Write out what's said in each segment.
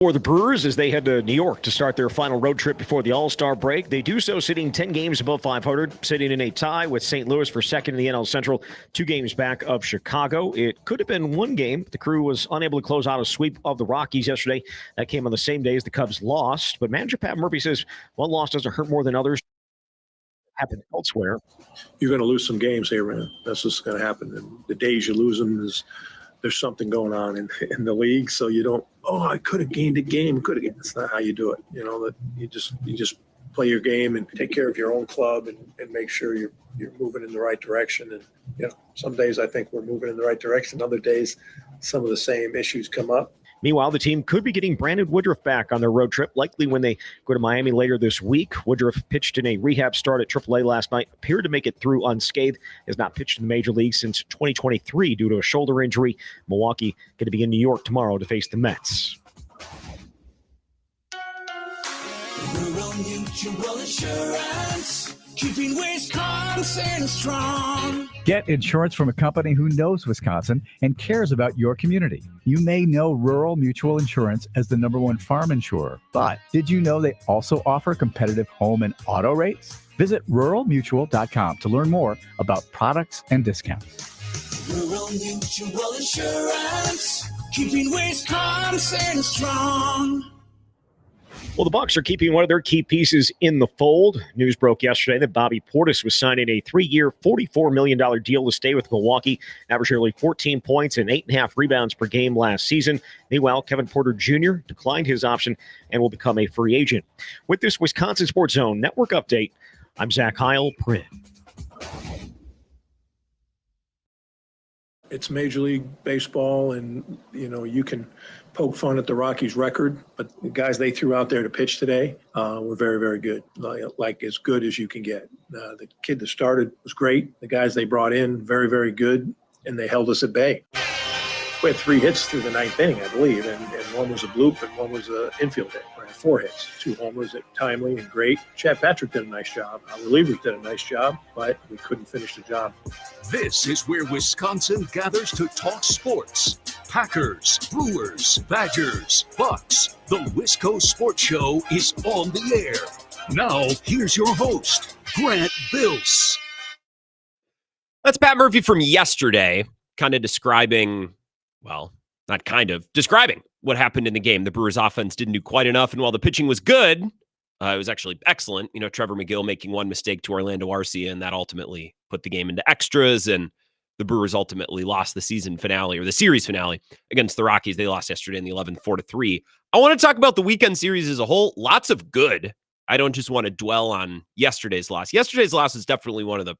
For the Brewers, as they head to New York to start their final road trip before the All-Star break, they do so sitting 10 games above 500, sitting in a tie with St. Louis for second in the NL Central, 2 games back of Chicago. It could have been 1 game. The Crew was unable to close out a sweep of the Rockies yesterday. That came on the same day as the Cubs lost. But manager Pat Murphy says one loss doesn't hurt more than others. Happen elsewhere. You're going to lose some games here, man. That's just going to happen. And the days you lose them there's something going on in the league. So you don't, I could have gained a game, That's not how you do it. That you just play your game and take care of your own club and make sure you're moving in the right direction. And, some days I think we're moving in the right direction. Other days, some of the same issues come up. Meanwhile, the team could be getting Brandon Woodruff back on their road trip, likely when they go to Miami later this week. Woodruff pitched in a rehab start at AAA last night, appeared to make it through unscathed, has not pitched in the major league since 2023 due to a shoulder injury. Milwaukee going to be in New York tomorrow to face the Mets. Rural Mutual Insurance, keeping Wisconsin strong. Get insurance from a company who knows Wisconsin and cares about your community. You may know Rural Mutual Insurance as the #1 farm insurer, but did you know they also offer competitive home and auto rates? Visit ruralmutual.com to learn more about products and discounts. Rural Mutual Insurance, keeping Wisconsin strong. Well, the Bucs are keeping one of their key pieces in the fold. News broke yesterday that Bobby Portis was signing a 3-year, $44 million deal to stay with Milwaukee, averaged nearly 14 points and 8.5 rebounds per game last season. Meanwhile, Kevin Porter Jr. declined his option and will become a free agent. With this Wisconsin Sports Zone Network update, I'm Zach Heil, Print. It's Major League Baseball, and, you can poke fun at the Rockies' record, but the guys they threw out there to pitch today were very, very good, like as good as you can get. The kid that started was great. The guys they brought in, very, very good, and they held us at bay. We had 3 hits through the 9th inning, I believe, and one was a bloop and one was an infield hit. We had 4 hits, 2 homers, timely and great. Chad Patrick did a nice job. Our relievers did a nice job, but we couldn't finish the job. This is where Wisconsin gathers to talk sports. Packers, Brewers, Badgers, Bucks. The Wisco Sports Show is on the air. Now, here's your host, Grant Bills. That's Pat Murphy from yesterday, kind of describing, well, not kind of, describing what happened in the game. The Brewers offense didn't do quite enough, and while the pitching was good, it was actually excellent. Trevor McGill making one mistake to Orlando Arcia, and that ultimately put the game into extras, and the Brewers ultimately lost the season finale, or the series finale, against the Rockies. They lost yesterday in the 11th, 4-3. I want to talk about the weekend series as a whole. Lots of good. I don't just want to dwell on yesterday's loss. Yesterday's loss is definitely one of the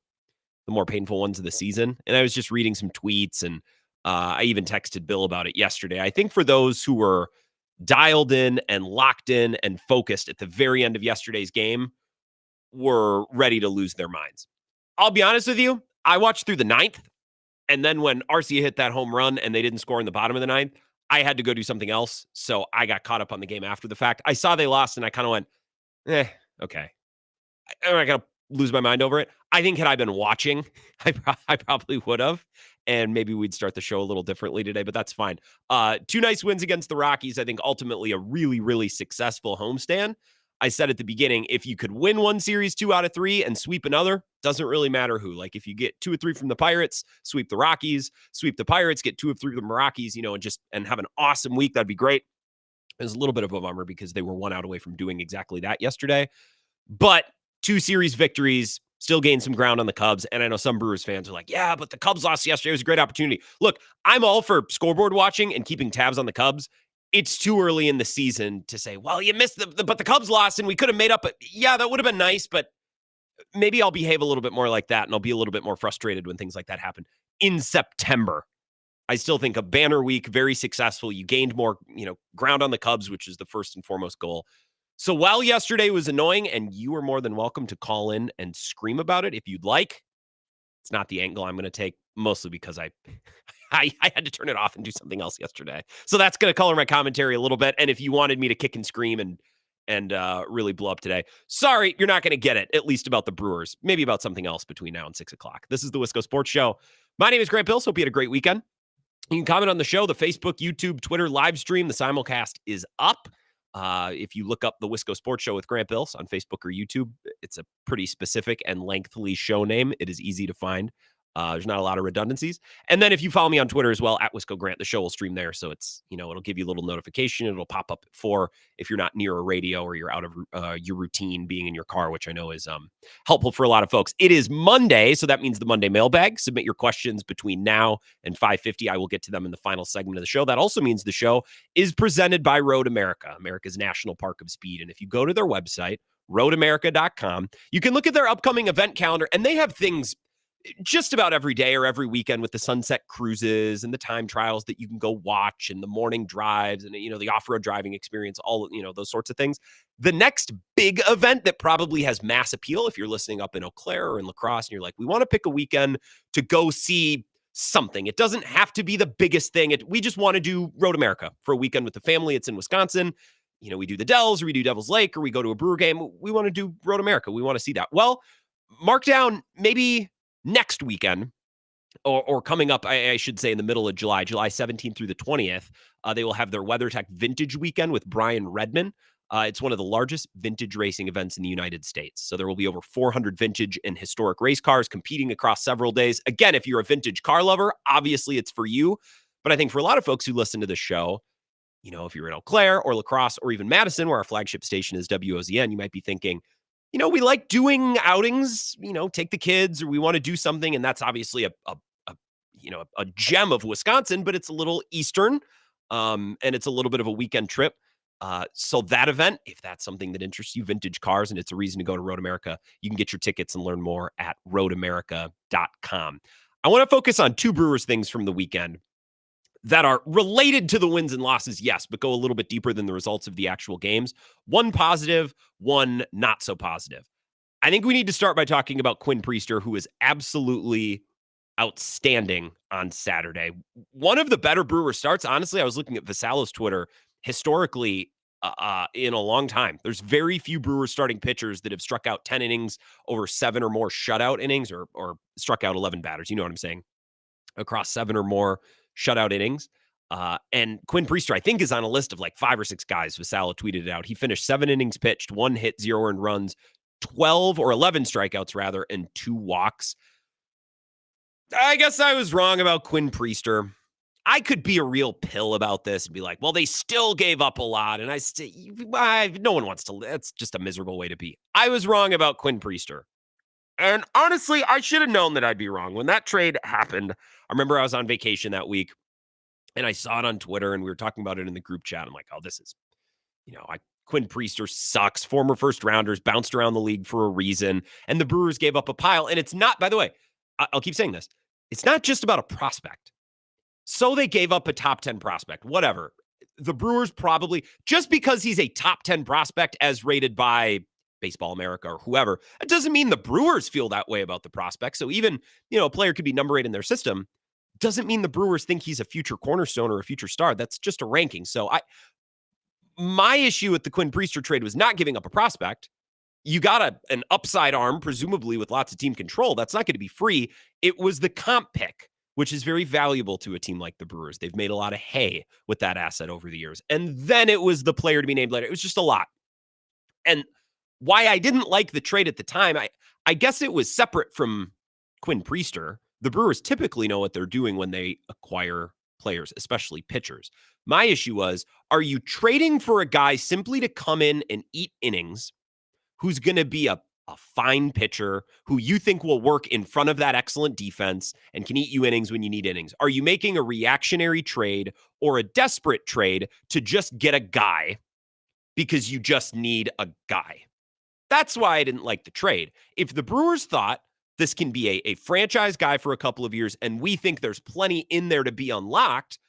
more painful ones of the season, and I was just reading some tweets, and I even texted Bill about it yesterday. I think for those who were dialed in and locked in and focused at the very end of yesterday's game, were ready to lose their minds. I'll be honest with you. I watched through the 9th, and then when Arcia hit that home run and they didn't score in the bottom of the 9th, I had to go do something else, so I got caught up on the game after the fact. I saw they lost, and I kind of went, okay. I'm not going to lose my mind over it. I think had I been watching, I probably would have, and maybe we'd start the show a little differently today, but that's fine. 2 nice wins against the Rockies. I think ultimately a really, really successful homestand. I said at the beginning, if you could win one series 2 out of 3 and sweep another, doesn't really matter who. Like if you get 2 or 3 from the Pirates, sweep the Rockies, sweep the Pirates, get 2 or 3 from the Rockies, and have an awesome week. That'd be great. It was a little bit of a bummer because they were 1 out away from doing exactly that yesterday. But 2 series victories, still gained some ground on the Cubs. And I know some Brewers fans are like, yeah, but the Cubs lost yesterday. It was a great opportunity. Look, I'm all for scoreboard watching and keeping tabs on the Cubs. It's too early in the season to say, well, you missed but the Cubs lost and we could have made up. Yeah, that would have been nice, but maybe I'll behave a little bit more like that, and I'll be a little bit more frustrated when things like that happen in September. I still think a banner week, very successful. You gained more, ground on the Cubs, which is the first and foremost goal. So while yesterday was annoying, and you are more than welcome to call in and scream about it if you'd like, it's not the angle I'm going to take, mostly because I had to turn it off and do something else yesterday. So that's going to color my commentary a little bit. And if you wanted me to kick and scream and really blow up today, sorry, you're not going to get it, at least about the Brewers. Maybe about something else between now and 6 o'clock. This is the Wisco Sports Show. My name is Grant Bills. Hope you had a great weekend. You can comment on the show, the Facebook, YouTube, Twitter live stream. The simulcast is up. If you look up the Wisco Sports Show with Grant Bills on Facebook or YouTube, it's a pretty specific and lengthy show name. It is easy to find. There's not a lot of redundancies. And then if you follow me on Twitter as well, at Wisco Grant, the show will stream there. So it's, it'll give you a little notification. It'll pop up at 4 if you're not near a radio or you're out of your routine being in your car, which I know is helpful for a lot of folks. It is Monday, so that means the Monday mailbag. Submit your questions between now and 5:50. I will get to them in the final segment of the show. That also means the show is presented by Road America, America's National Park of Speed. And if you go to their website, roadamerica.com, you can look at their upcoming event calendar, and they have things just about every day or every weekend with the sunset cruises and the time trials that you can go watch and the morning drives and, the off-road driving experience, all, those sorts of things. The next big event that probably has mass appeal, if you're listening up in Eau Claire or in La Crosse and you're like, we want to pick a weekend to go see something. It doesn't have to be the biggest thing. We just want to do Road America for a weekend with the family. It's in Wisconsin. We do the Dells or we do Devil's Lake or we go to a Brewer game. We want to do Road America. We want to see that. Well, mark down maybe next weekend or coming up, I should say in the middle of July 17th through the 20th, they will have their WeatherTech Vintage Weekend with Brian Redman. It's one of the largest vintage racing events in the United States. So there will be over 400 vintage and historic race cars competing across several days. Again, if you're a vintage car lover, obviously it's for you. But I think for a lot of folks who listen to the show, if you're in Eau Claire or La Crosse or even Madison, where our flagship station is WOZN, you might be thinking, we like doing outings, take the kids, or we want to do something. And that's obviously a gem of Wisconsin, but it's a little Eastern, and it's a little bit of a weekend trip. So that event, if that's something that interests you, vintage cars, and it's a reason to go to Road America, you can get your tickets and learn more at roadamerica.com. I want to focus on two Brewers things from the weekend that are related to the wins and losses, yes, but go a little bit deeper than the results of the actual games. One positive, one not so positive. I think we need to start by talking about Quinn Priester, who is absolutely outstanding on Saturday. One of the better Brewer starts. Honestly, I was looking at Vassallo's Twitter historically in a long time. There's very few Brewers starting pitchers that have struck out 10 innings over 7 or more shutout innings or struck out 11 batters. You know what I'm saying? Across 7 or more shutout innings. And Quinn Priester, I think, is on a list of like 5 or 6 guys. Vassallo tweeted it out. He finished 7 innings pitched, 1 hit, 0 earned runs, 12 or 11 strikeouts rather, and 2 walks. I guess I was wrong about Quinn Priester. I could be a real pill about this and be like, well, they still gave up a lot. And no one wants to, that's just a miserable way to be. I was wrong about Quinn Priester. And honestly, I should have known that I'd be wrong. When that trade happened, I remember I was on vacation that week and I saw it on Twitter and we were talking about it in the group chat. I'm like, oh, this is, Quinn Priester sucks. Former first rounders bounced around the league for a reason. And the Brewers gave up a pile. And it's not, by the way, I'll keep saying this. It's not just about a prospect. So they gave up a top 10 prospect, whatever. The Brewers probably, just because he's a top 10 prospect as rated by Baseball America or whoever, it doesn't mean the Brewers feel that way about the prospect. So even, a player could be number 8 in their system. Doesn't mean the Brewers think he's a future cornerstone or a future star. That's just a ranking. So my issue with the Quinn Priester trade was not giving up a prospect. You got an upside arm, presumably with lots of team control. That's not going to be free. It was the comp pick, which is very valuable to a team like the Brewers. They've made a lot of hay with that asset over the years. And then it was the player to be named later. It was just a lot. And why I didn't like the trade at the time, I guess it was separate from Quinn Priester. The Brewers typically know what they're doing when they acquire players, especially pitchers. My issue was, are you trading for a guy simply to come in and eat innings, who's going to be a fine pitcher who you think will work in front of that excellent defense and can eat you innings when you need innings? Are you making a reactionary trade or a desperate trade to just get a guy because you just need a guy? That's why I didn't like the trade. If the Brewers thought this can be a franchise guy for a couple of years and we think there's plenty in there to be unlocked,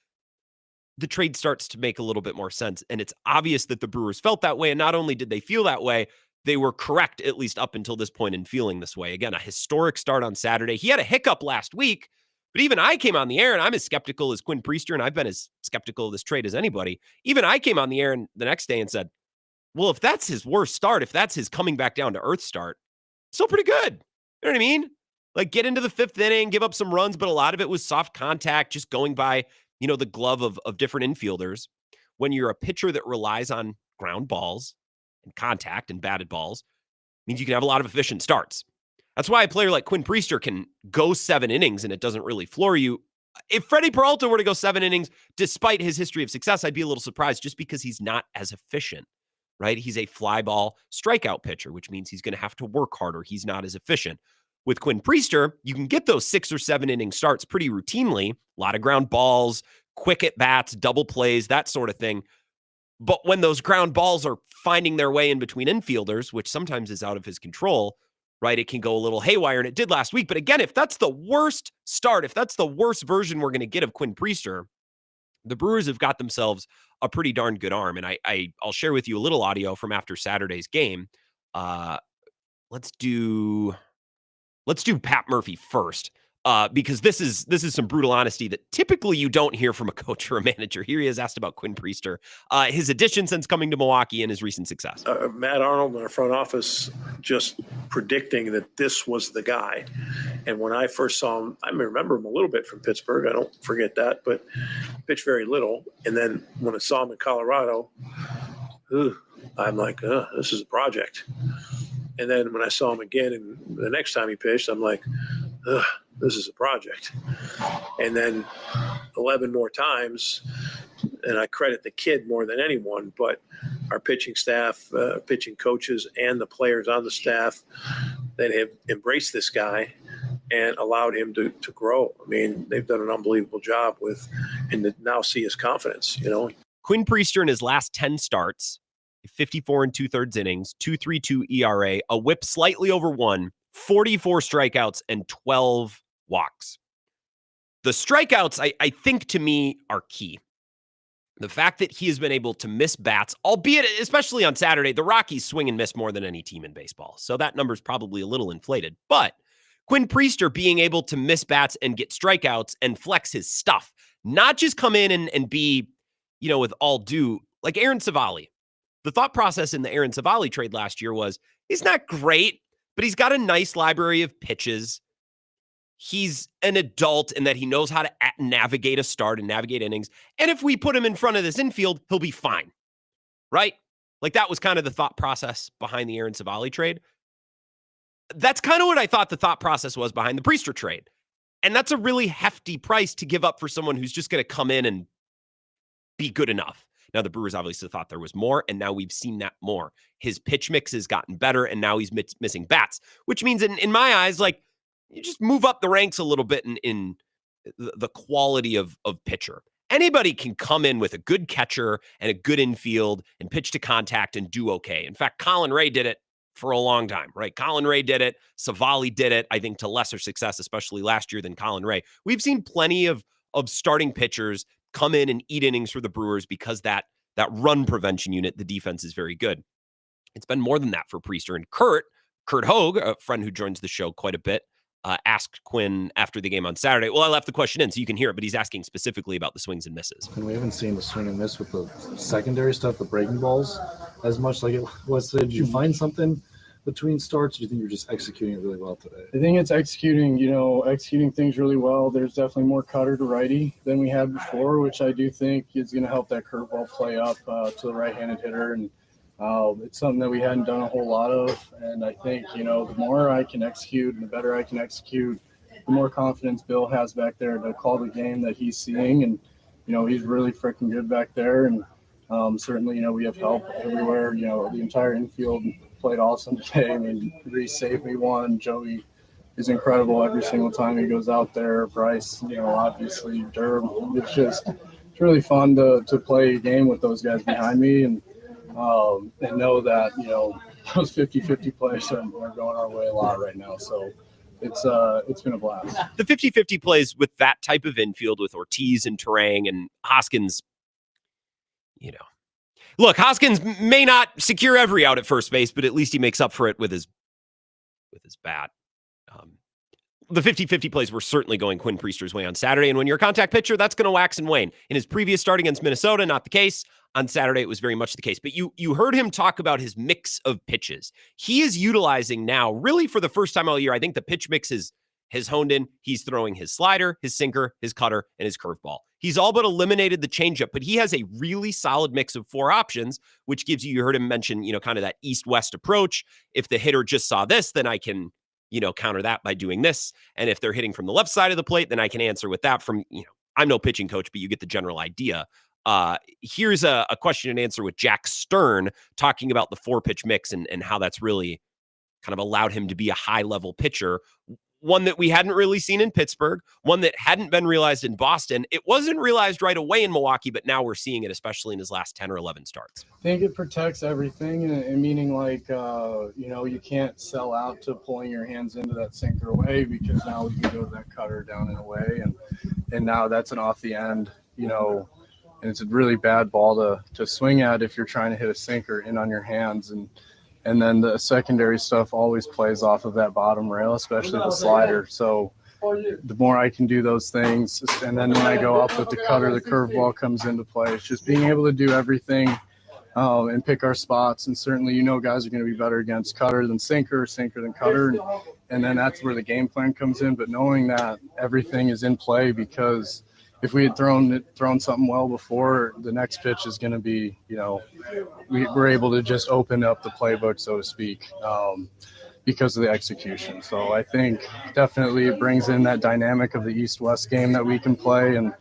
the trade starts to make a little bit more sense. And it's obvious that the Brewers felt that way. And not only did they feel that way, they were correct, at least up until this point, in feeling this way. Again, a historic start on Saturday. He had a hiccup last week, but even I came on the air, and I'm as skeptical as Quinn Priester, and I've been as skeptical of this trade as anybody. Even I came on the air the next day and said, well, if that's his worst start, if that's his coming back down to earth start, still pretty good. You know what I mean? Like, get into the 5th inning, give up some runs, but a lot of it was soft contact, just going by the glove of different infielders. When you're a pitcher that relies on ground balls and contact and batted balls, means you can have a lot of efficient starts. That's why a player like Quinn Priester can go 7 innings and it doesn't really floor you. If Freddie Peralta were to go 7 innings, despite his history of success, I'd be a little surprised just because he's not as efficient, right? He's a fly ball strikeout pitcher, which means he's going to have to work harder. He's not as efficient. With Quinn Priester, you can get those 6 or 7 inning starts pretty routinely. A lot of ground balls, quick at bats, double plays, that sort of thing. But when those ground balls are finding their way in between infielders, which sometimes is out of his control, right, it can go a little haywire, and it did last week. But again, if that's the worst start, if that's the worst version we're going to get of Quinn Priester, the Brewers have got themselves a pretty darn good arm. And I'll share with you a little audio from after Saturday's game. Let's do Pat Murphy first. Because this is some brutal honesty that typically you don't hear from a coach or a manager. Here he is asked about Quinn Priester, his addition since coming to Milwaukee and his recent success. Matt Arnold in our front office just predicting that this was the guy. And when I first saw him, I remember him a little bit from Pittsburgh. I don't forget that, but pitched very little. And then when I saw him in Colorado, I'm like, this is a project. And then when I saw him again, and the next time he pitched, I'm like, this is a project. And then 11 more times, and I credit the kid more than anyone, but our pitching staff, pitching coaches, and the players on the staff that have embraced this guy and allowed him to grow. I mean, they've done an unbelievable job and to now see his confidence, Quinn Priester in his last 10 starts, 54 and 2/3 innings, 2.32 ERA, a whip slightly over 1, 44 strikeouts, and 12 walks. The strikeouts, I think, to me, are key. The fact that he has been able to miss bats, albeit, especially on Saturday, the Rockies swing and miss more than any team in baseball. So that number is probably a little inflated. But Quinn Priester being able to miss bats and get strikeouts and flex his stuff, not just come in and be, with all due, like Aaron Savali. The thought process in the Aaron Savali trade last year was, he's not great, but he's got a nice library of pitches. He's an adult in that he knows how to navigate a start and navigate innings. And if we put him in front of this infield, he'll be fine, right? Like that was kind of the thought process behind the Aaron Savali trade. That's kind of what I thought the thought process was behind the Priester trade. And that's a really hefty price to give up for someone who's just going to come in and be good enough. Now, the Brewers obviously thought there was more, and now we've seen that more. His pitch mix has gotten better, and now he's missing bats, which means in my eyes, like, you just move up the ranks a little bit in the quality of pitcher. Anybody can come in with a good catcher and a good infield and pitch to contact and do okay. In fact, Colin Ray did it for a long time, right? Colin Ray did it. Savali did it, I think, to lesser success, especially last year than Colin Ray. We've seen plenty of starting pitchers come in and eat innings for the Brewers because that run prevention unit, the defense is very good. It's been more than that for Priester. And Kurt Hogue, a friend who joins the show quite a bit, asked Quinn after the game on Saturday. Well, I left the question in so you can hear it, but he's asking specifically about the swings and misses. And we haven't seen the swing and miss with the secondary stuff, the breaking balls, as much like it was. Did you find something between starts? Or do you think you're just executing it really well today? I think it's executing things really well. There's definitely more cutter to righty than we had before, which I do think is going to help that curveball play up to the right-handed hitter. And it's something that we hadn't done a whole lot of. And I think, the more I can execute and the better I can execute, the more confidence Bill has back there to call the game that he's seeing. And, he's really freaking good back there. And certainly, we have help everywhere. The entire infield played awesome today. I mean, Reese saved me one. Joey is incredible every single time he goes out there. Bryce, obviously, Durham. It's really fun to play a game with those guys behind me and know that, those 50-50 plays are going our way a lot right now. So it's been a blast. The 50-50 plays with that type of infield with Ortiz and Terang and Hoskins, Look, Hoskins may not secure every out at first base, but at least he makes up for it with his bat. The 50-50 plays were certainly going Quinn Priester's way on Saturday, and when you're a contact pitcher, that's going to wax and wane. In his previous start against Minnesota, not the case. On Saturday, it was very much the case. But you heard him talk about his mix of pitches. He is utilizing now, really for the first time all year, I think the pitch mix has has honed in. He's throwing his slider, his sinker, his cutter, and his curveball. He's all but eliminated the changeup, but he has a really solid mix of 4 options, which gives you heard him mention, kind of that east-west approach. If the hitter just saw this, then I can, counter that by doing this. And if they're hitting from the left side of the plate, then I can answer with that from, I'm no pitching coach, but you get the general idea. Here's a question and answer with Jack Stern talking about the 4-pitch mix and how that's really kind of allowed him to be a high-level pitcher. One that we hadn't really seen in Pittsburgh, one that hadn't been realized in Boston. It wasn't realized right away in Milwaukee, but now we're seeing it, especially in his last 10 or 11 starts. I think it protects everything, and meaning like, you can't sell out to pulling your hands into that sinker away, because now we can go to that cutter down and away, and now that's an off the end, and it's a really bad ball to swing at if you're trying to hit a sinker in on your hands, and then the secondary stuff always plays off of that bottom rail, especially the slider. So the more I can do those things, and then when I go up with the cutter, the curveball comes into play. It's just being able to do everything and pick our spots. And certainly, guys are going to be better against cutter than sinker than cutter. And then that's where the game plan comes in. But knowing that everything is in play, because if we had thrown something well before, the next pitch is going to be, we're able to just open up the playbook, so to speak, because of the execution. So I think definitely it brings in that dynamic of the East-West game that we can play. And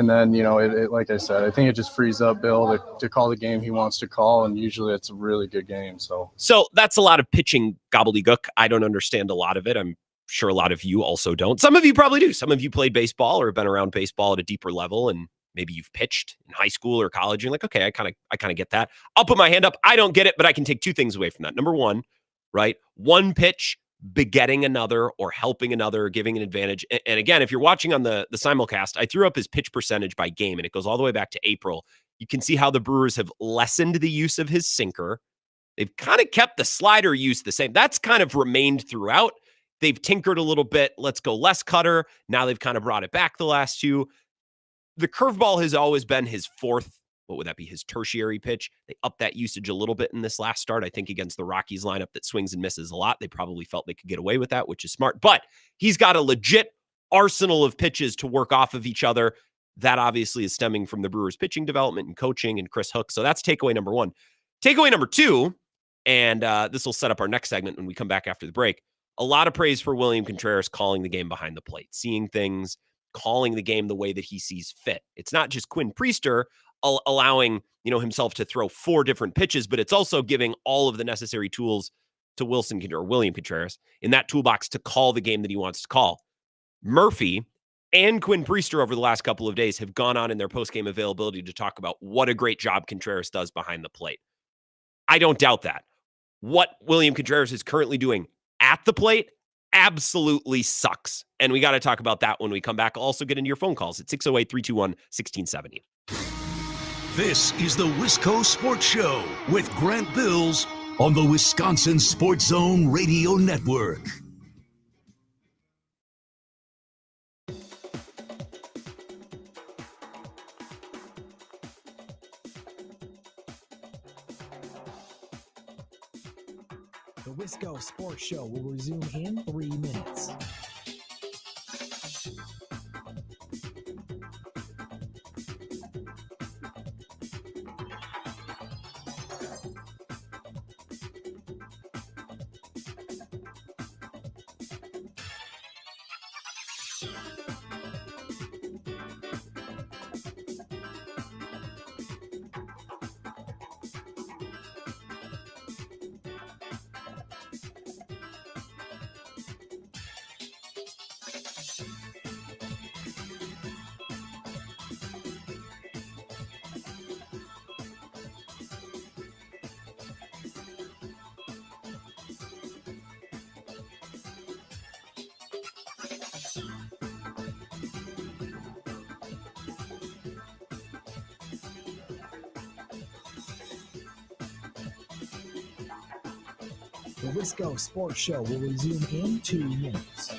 then, it like I said, I think it just frees up Bill to call the game he wants to call. And usually it's a really good game. So that's a lot of pitching gobbledygook. I don't understand a lot of it. I'm sure a lot of you also don't. Some of you probably do. Some of you played baseball or have been around baseball at a deeper level, and maybe you've pitched in high school or college. And you're like, okay, I kind of get that. I'll put my hand up. I don't get it, but I can take 2 things away from that. Number one, right? One pitch begetting another or helping another, giving an advantage. And again, if you're watching on the simulcast, I threw up his pitch percentage by game, and it goes all the way back to April. You can see how the Brewers have lessened the use of his sinker. They've kind of kept the slider use the same. That's kind of remained throughout. They've tinkered a little bit. Let's go less cutter. Now they've kind of brought it back the last 2. The curveball has always been his 4th, what would that be, his tertiary pitch. They upped that usage a little bit in this last start. I think against the Rockies lineup that swings and misses a lot, they probably felt they could get away with that, which is smart. But he's got a legit arsenal of pitches to work off of each other. That obviously is stemming from the Brewers pitching development and coaching and Chris Hook. So that's takeaway number 1. Takeaway number 2, and this will set up our next segment when we come back after the break. A lot of praise for William Contreras calling the game behind the plate, seeing things, calling the game the way that he sees fit. It's not just Quinn Priester allowing, himself to throw 4 different pitches, but it's also giving all of the necessary tools to William Contreras in that toolbox to call the game that he wants to call. Murphy and Quinn Priester over the last couple of days have gone on in their post-game availability to talk about what a great job Contreras does behind the plate. I don't doubt that. What William Contreras is currently doing at the plate absolutely sucks. And we got to talk about that when we come back. I'll also get into your phone calls at 608-321-1670. This is the Wisco Sports Show with Grant Bills on the Wisconsin Sports Zone Radio Network. The Wisco Sports Show will resume in 3 minutes. The Wisco Sports Show will resume in 2 minutes.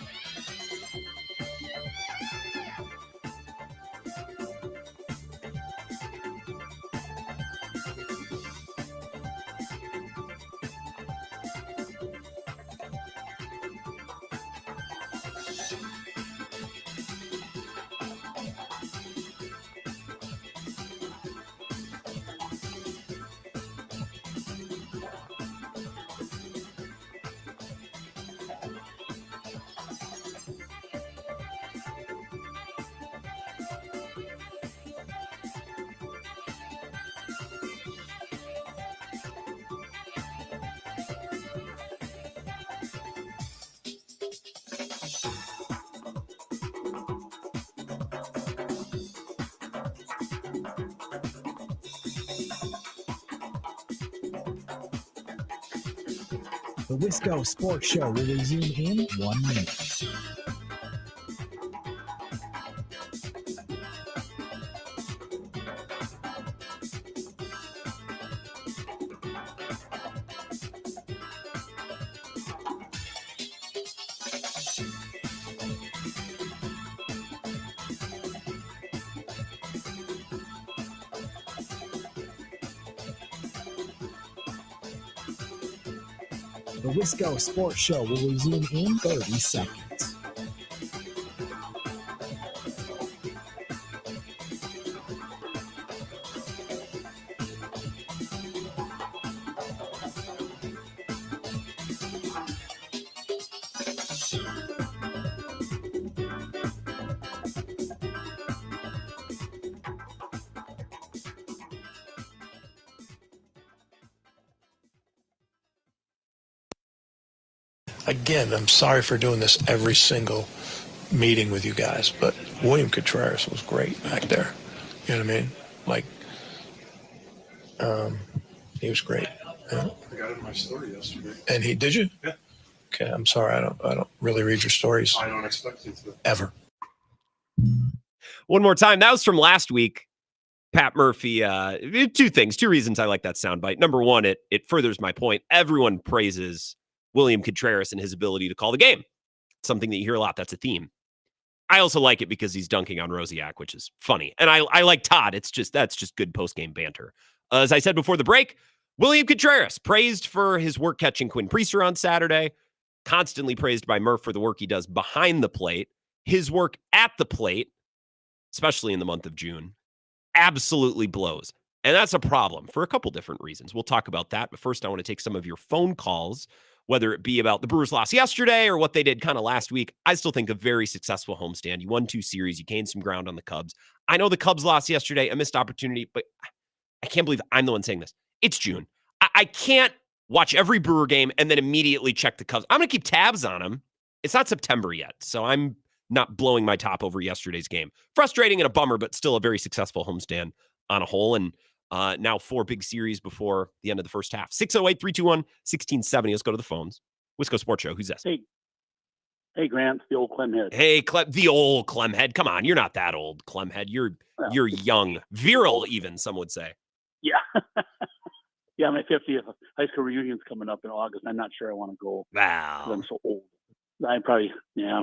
The Wisco Sports Show will resume in 1 minute. The Wisco Sports Show will resume in 30 seconds. Again, I'm sorry for doing this every single meeting with you guys, but William Contreras was great back there. You know what I mean? Like, he was great. Yeah. I got it in my story yesterday. And he did you? Yeah. Okay, I'm sorry. I don't really read your stories I don't expect you to. ever. One more time. That was from last week. Pat Murphy, two reasons I like that soundbite. Number one, it furthers my point. Everyone praises William Contreras and his ability to call the game. Something that you hear a lot. That's a theme. I also like it because he's dunking on Rosiak, which is funny. And I like Todd. That's just good post-game banter. As I said before the break, William Contreras praised for his work catching Quinn Priester on Saturday, constantly praised by Murph for the work he does behind the plate. His work at the plate, especially in the month of June, absolutely blows. And that's a problem for a couple different reasons. We'll talk about that. But first, I want to take some of your phone calls, whether it be about the Brewers loss yesterday or what they did kind of last week. I still think a very successful homestand. You won 2 series. You gained some ground on the Cubs. I know the Cubs lost yesterday, a missed opportunity, but I can't believe I'm the one saying this. It's June. I can't watch every Brewer game and then immediately check the Cubs. I'm going to keep tabs on them. It's not September yet, so I'm not blowing my top over yesterday's game. Frustrating and a bummer, but still a very successful homestand on a whole. And now 4 big series before the end of the first half. 608-321-1670. Let's go to the phones. Wisco Sports Show. Who's this? Hey, Grant, the old Clemhead. Hey, the old Clemhead. Come on, you're not that old, Clemhead. You're young, virile, even some would say. Yeah, yeah. My 50th high school reunion's coming up in August. I'm not sure I want to go. Wow, 'cause I'm so old. I probably,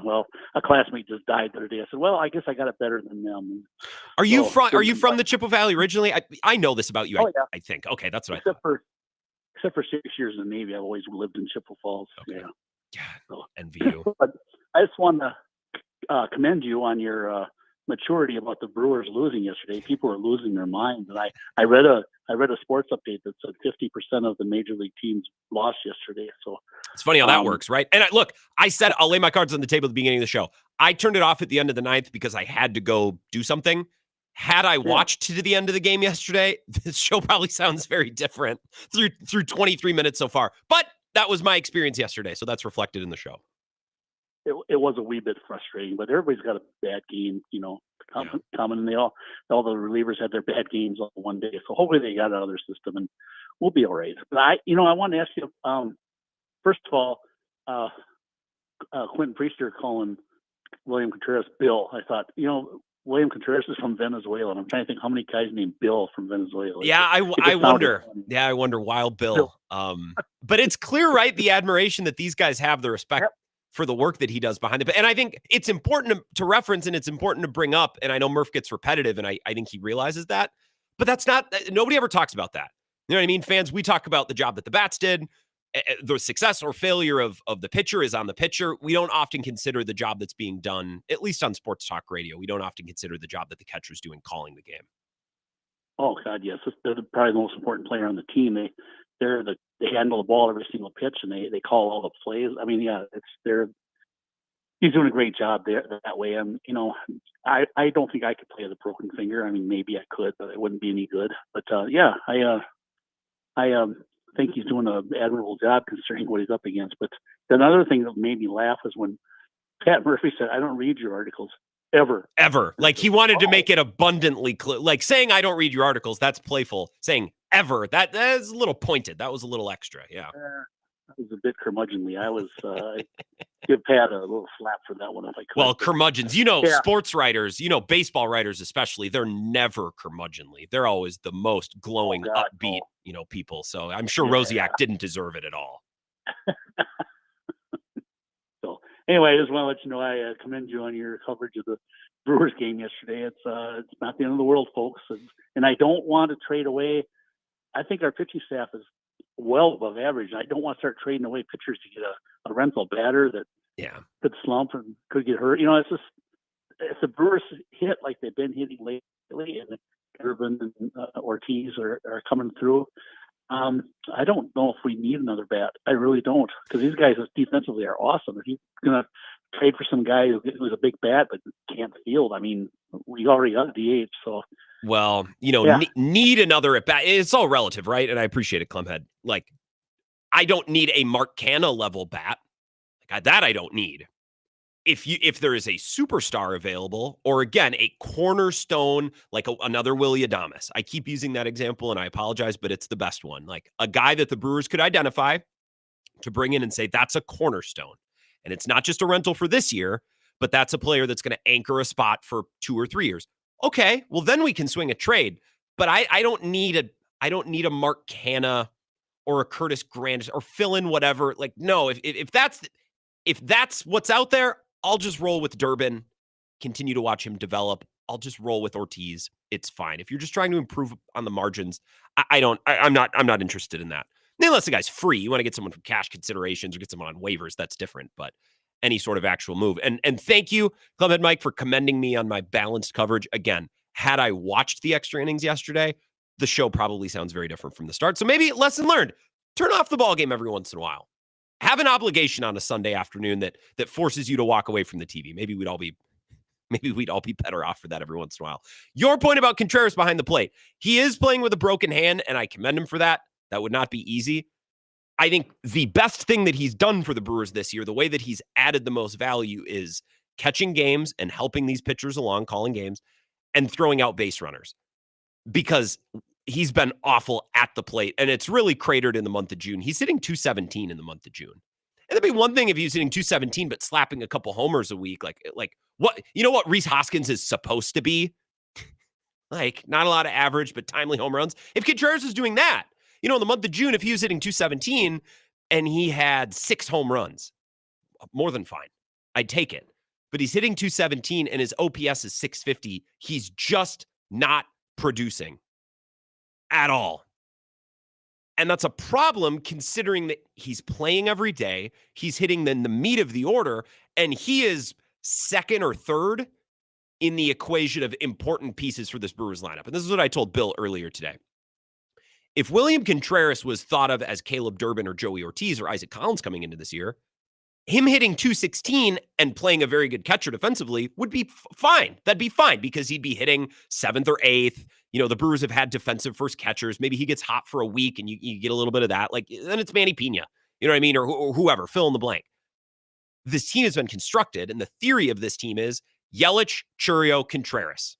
well, a classmate just died the other day. I said, well, I guess I got it better than them. Are you from the Chippewa Valley originally? I know this about you. Oh, yeah. I think. Okay, that's what except I thought. Except for 6 years in the Navy, I've always lived in Chippewa Falls. Okay. Yeah. So, envy you. But I just want to commend you on your maturity about the Brewers losing yesterday. People were losing their minds, and I read a sports update that said 50% of the major league teams lost yesterday. So it's funny how that works, right? And I said I'll lay my cards on the table at the beginning of the show. I turned it off at the end of the 9th because I had to go do something. Had I watched to the end of the game yesterday, this show probably sounds very different through 23 minutes so far. But that was my experience yesterday, so that's reflected in the show. It was a wee bit frustrating, but everybody's got a bad game, coming, and all the relievers had their bad games on one day. So hopefully they got it out of their system, and we'll be all right. But I want to ask you, first of all, Quinn Priester calling William Contreras Bill. I thought, William Contreras is from Venezuela, and I'm trying to think how many guys named Bill from Venezuela. Yeah, I wonder. Yeah, I wonder. Wild Bill. But it's clear, right? The admiration that these guys have, the respect for the work that he does behind it. And I think it's important to reference, and it's important to bring up. And I know Murph gets repetitive, and I think he realizes that. But that's not, nobody ever talks about that. You know what I mean? Fans, we talk about the job that the bats did. The success or failure of the pitcher is on the pitcher. We don't often consider the job that's being done, at least on sports talk radio. We don't often consider the job that the catcher's doing calling the game. Oh, God, yes. They're probably the most important player on the team. They handle the ball every single pitch, and they call all the plays. I mean, yeah, he's doing a great job there that way. And, I don't think I could play with a broken finger. I mean, maybe I could, but it wouldn't be any good. But, I think he's doing an admirable job considering what he's up against. But another thing that made me laugh is when Pat Murphy said, I don't read your articles ever. Like he wanted to make it abundantly clear. Like saying, I don't read your articles. That's playful. Saying ever, that is a little pointed. That was a little extra. Yeah. was a bit curmudgeonly. I was give Pat a little slap for that one if I could. Well, curmudgeons, you know, Yeah. sports writers, you know, baseball writers especially, they're never curmudgeonly. They're always the most glowing, God, upbeat, no. you know, people. So I'm sure Yeah. Rosiak didn't deserve it at all. So anyway, I just want to let you know I commend you on your coverage of the Brewers game yesterday. It's not the end of the world, folks, and I don't want to trade away. I think our pitching staff is well above average. I don't want to start trading away pitchers to get a rental batter that could slump and could get hurt. You know, it's just if the Brewers hit like they've been hitting lately, and Urban and Ortiz are coming through. I don't know if we need another bat. I really don't, because these guys defensively are awesome. If you're gonna trade for some guy who's a big bat but can't field, I mean, we already got a DH. So, well, you know, need another at bat. It's all relative, right? And I appreciate it, Clemhead. Like, I don't need a Mark Canha level bat. Like that, I don't need. If there is a superstar available, or again, a cornerstone, like another Willy Adames. I keep using that example and I apologize, but it's the best one. Like a guy that the Brewers could identify to bring in and say, that's a cornerstone. And it's not just a rental for this year, but that's a player that's going to anchor a spot for 2 or 3 years. Okay, well then we can swing a trade. But I don't need a Mark Canha or a Curtis Grant or fill in whatever. Like, no, if that's what's out there, I'll just roll with Durbin, continue to watch him develop. I'll just roll with Ortiz. It's fine. If you're just trying to improve on the margins, I'm not interested in that. Unless the guy's free. You want to get someone from cash considerations or get someone on waivers, that's different. But any sort of actual move. And thank you, Clubhead Mike, for commending me on my balanced coverage. Again, had I watched the extra innings yesterday, the show probably sounds very different from the start. So maybe lesson learned. Turn off the ball game every once in a while. Have an obligation on a Sunday afternoon that forces you to walk away from the TV. Maybe we'd all be better off for that every once in a while. Your point about Contreras behind the plate. He is playing with a broken hand, and I commend him for that. That would not be easy. I think the best thing that he's done for the Brewers this year, the way that he's added the most value, is catching games and helping these pitchers along, calling games, and throwing out base runners. Because he's been awful at the plate, and it's really cratered in the month of June. He's hitting .217 in the month of June. And it'd be one thing if he was hitting .217 but slapping a couple homers a week. Like what? You know what Rhys Hoskins is supposed to be? Like, not a lot of average, but timely home runs. If Contreras was doing that, you know, in the month of June, if he was hitting .217 and he had 6 home runs, more than fine. I'd take it. But he's hitting .217 and his OPS is .650. He's just not producing at all. And that's a problem considering that he's playing every day. He's hitting in the meat of the order, and he is second or third in the equation of important pieces for this Brewers lineup. And this is what I told Bill earlier today. If William Contreras was thought of as Caleb Durbin or Joey Ortiz or Isaac Collins coming into this year, him hitting .216 and playing a very good catcher defensively would be fine. That'd be fine because he'd be hitting 7th or 8th. You know, the Brewers have had defensive first catchers. Maybe he gets hot for a week and you get a little bit of that. Like, then it's Manny Pena, you know what I mean? Or whoever, fill in the blank. This team has been constructed, and the theory of this team is Yelich, Churio, Contreras.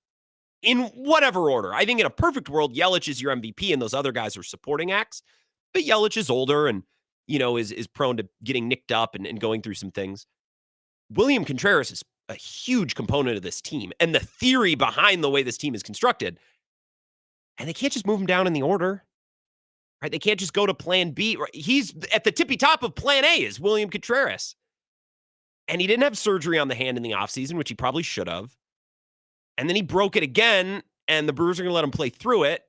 In whatever order. I think in a perfect world, Yelich is your MVP and those other guys are supporting acts. But Yelich is older and, you know, is prone to getting nicked up and going through some things. William Contreras is a huge component of this team and the theory behind the way this team is constructed. And they can't just move him down in the order, right? They can't just go to plan B. Right? He's at the tippy top of plan A is William Contreras. And he didn't have surgery on the hand in the offseason, which he probably should have. And then he broke it again, and the Brewers are going to let him play through it,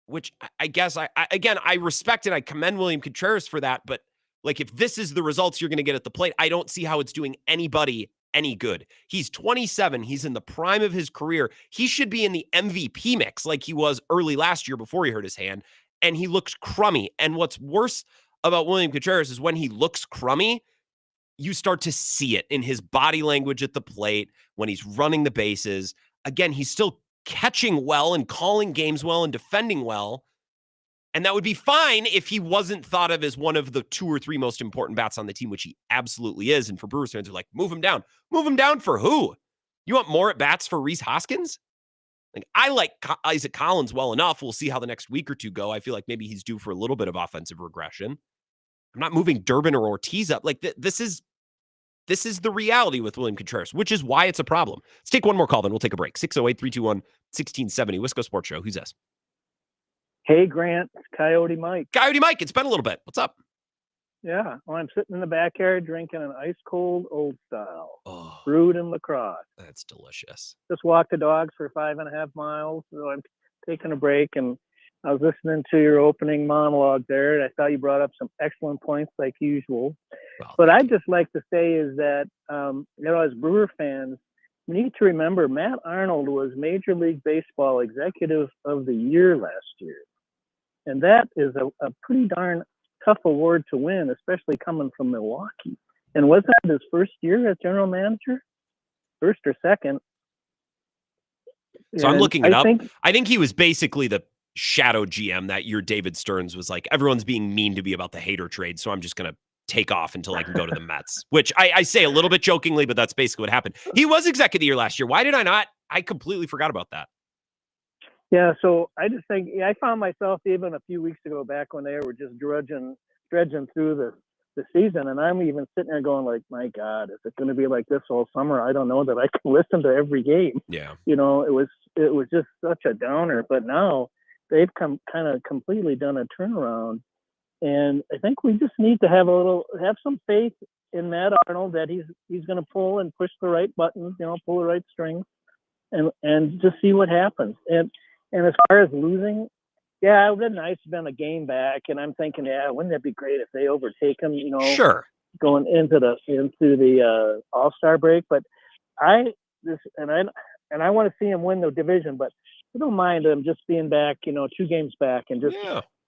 which I guess, I respect and I commend William Contreras for that. But, like, if this is the results you're going to get at the plate, I don't see how it's doing anybody any good. He's 27. He's in the prime of his career. He should be in the MVP mix like he was early last year before he hurt his hand, and he looks crummy. And what's worse about William Contreras is when he looks crummy, you start to see it in his body language at the plate, when he's running the bases. Again, he's still catching well and calling games well and defending well. And that would be fine if he wasn't thought of as one of the 2 or 3 most important bats on the team, which he absolutely is. And for Brewers fans, are like, move him down. Move him down for who? You want more at bats for Rhys Hoskins? Like, I like Isaac Collins well enough. We'll see how the next week or two go. I feel like maybe he's due for a little bit of offensive regression. I'm not moving Durbin or Ortiz up. Like this is the reality with William Contreras, which is why it's a problem. Let's take one more call, then we'll take a break. 608-321-1670, Wisco Sports Show. Who's this? Hey, Grant, it's Coyote Mike. Coyote Mike, it's been a little bit. What's up? Yeah, well, I'm sitting in the backyard drinking an ice-cold Old Style, brewed in La Crosse. That's delicious. Just walked the dogs for 5.5 miles, so I'm taking a break, and I was listening to your opening monologue there, and I thought you brought up some excellent points like usual. Well, but I'd just like to say is that, as Brewer fans, we need to remember Matt Arnold was Major League Baseball Executive of the Year last year. And that is a pretty darn tough award to win, especially coming from Milwaukee. And was that his first year as general manager? First or second? So I'm looking it up. I think he was basically the shadow GM that year. David Stearns was like, everyone's being mean to me about the Hader trade, so I'm just going to take off until I can go to the Mets, which I say a little bit jokingly, but that's basically what happened. He was executive of the year last year. Why did I not? I completely forgot about that. Yeah, so I just think I found myself even a few weeks ago back when they were just dredging through the season, and I'm even sitting there going like, my God, is it going to be like this all summer? I don't know that I can listen to every game. Yeah, it was just such a downer. But now they've kind of completely done a turnaround, and I think we just need to have some faith in Matt Arnold that he's going to pull and push the right buttons, pull the right strings, and just see what happens. And as far as losing, yeah, it would have been nice to have been a game back. And I'm thinking, yeah, wouldn't that be great if they overtake them, Sure. Going into the All-Star break. But I want to see them win the division, but I don't mind them just being back, 2 games back and just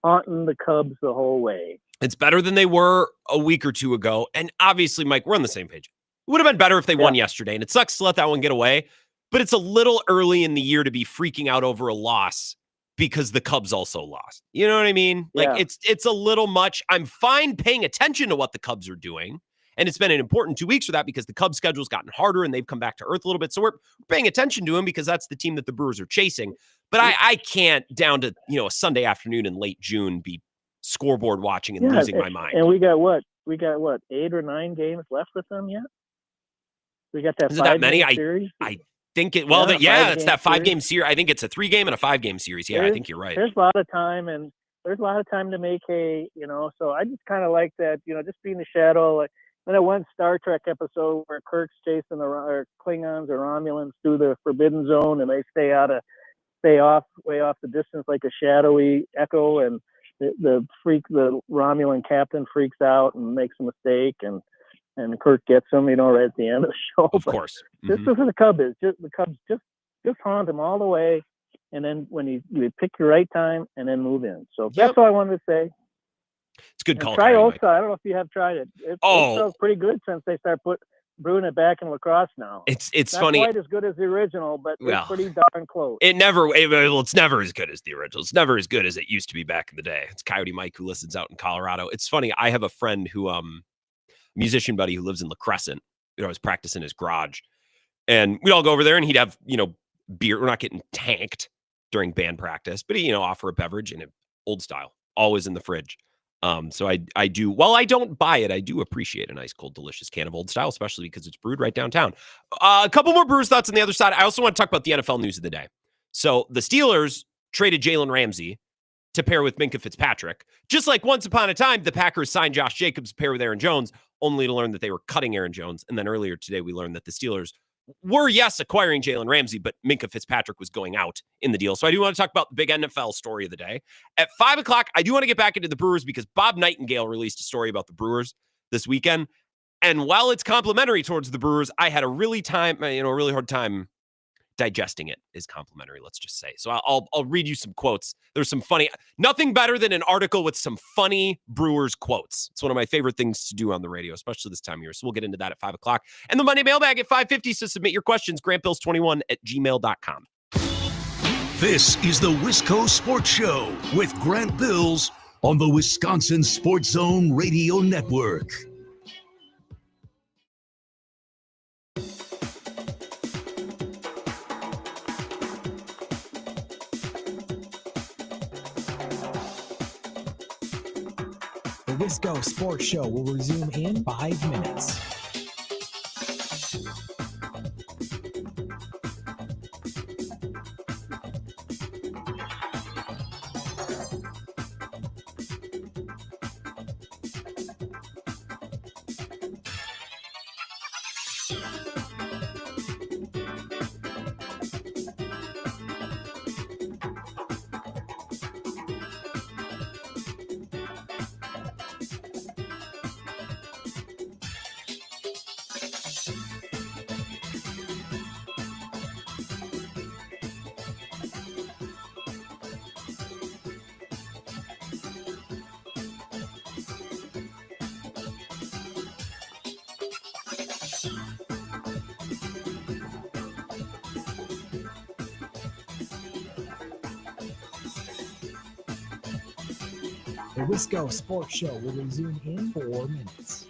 haunting the Cubs the whole way. It's better than they were a week or two ago. And obviously, Mike, we're on the same page. It would have been better if they won yesterday. And it sucks to let that one get away. But it's a little early in the year to be freaking out over a loss because the Cubs also lost. You know what I mean? Yeah. Like it's a little much. I'm fine paying attention to what the Cubs are doing. And it's been an important 2 weeks for that because the Cubs schedule's gotten harder and they've come back to earth a little bit. So we're paying attention to them because that's the team that the Brewers are chasing. But I can't down to, a Sunday afternoon in late June be scoreboard watching and losing my mind. And we got what? 8 or 9 games left with them yet? We got that 5-game series? I think it's that 5-game series. I think it's a 3-game and a 5-game series. Yeah, I think you're right. There's a lot of time, and there's a lot of time to make hay, so I just kind of like that, just being the shadow. Like in that one Star Trek episode where Kirk's chasing the Klingons or Romulans through the Forbidden Zone, and they stay off way off the distance like a shadowy echo, and the Romulan captain freaks out and makes a mistake, and Kirk gets him, right at the end of the show. Of course. This is who the Cubs is. The Cubs just haunt him all the way, and then when you pick your right time and then move in. So that's all I wanted to say. It's good call. Try Old Style. I don't know if you have tried it. Old Style's pretty good since they start brewing it back in La Crosse now. It's not funny. Not quite as good as the original, but it's pretty darn close. It's never as good as the original. It's never as good as it used to be back in the day. It's Coyote Mike who listens out in Colorado. It's funny. I have a friend who musician buddy who lives in La Crescent. I was practicing his garage, and we'd all go over there, and he'd have beer. We're not getting tanked during band practice, but he offer a beverage and Old Style always in the fridge. So I do. While I don't buy it, I do appreciate a nice cold delicious can of Old Style, especially because it's brewed right downtown. A couple more Brewers thoughts on the other side. I also want to talk about the NFL news of the day. So the Steelers traded Jalen Ramsey to pair with Minkah Fitzpatrick. Just like once upon a time, the Packers signed Josh Jacobs to pair with Aaron Jones, only to learn that they were cutting Aaron Jones. And then earlier today, we learned that the Steelers were, acquiring Jalen Ramsey, but Minkah Fitzpatrick was going out in the deal. So I do want to talk about the big NFL story of the day. At 5 o'clock, I do want to get back into the Brewers because Bob Nightengale released a story about the Brewers this weekend. And while it's complimentary towards the Brewers, I had a really hard time digesting it is complimentary, let's just say. So I'll read you some quotes. There's some funny, nothing better than an article with some funny Brewers quotes. It's one of my favorite things to do on the radio, especially this time of year. So we'll get into that at 5 o'clock. And the Monday mailbag at 5:50. So submit your questions, grantbills21@gmail.com. This is the Wisco Sports Show with Grant Bills on the Wisconsin Sports Zone Radio Network. The Wisco Sports Show will resume in 5 minutes. The Wisco Sports Show will resume in 4 minutes.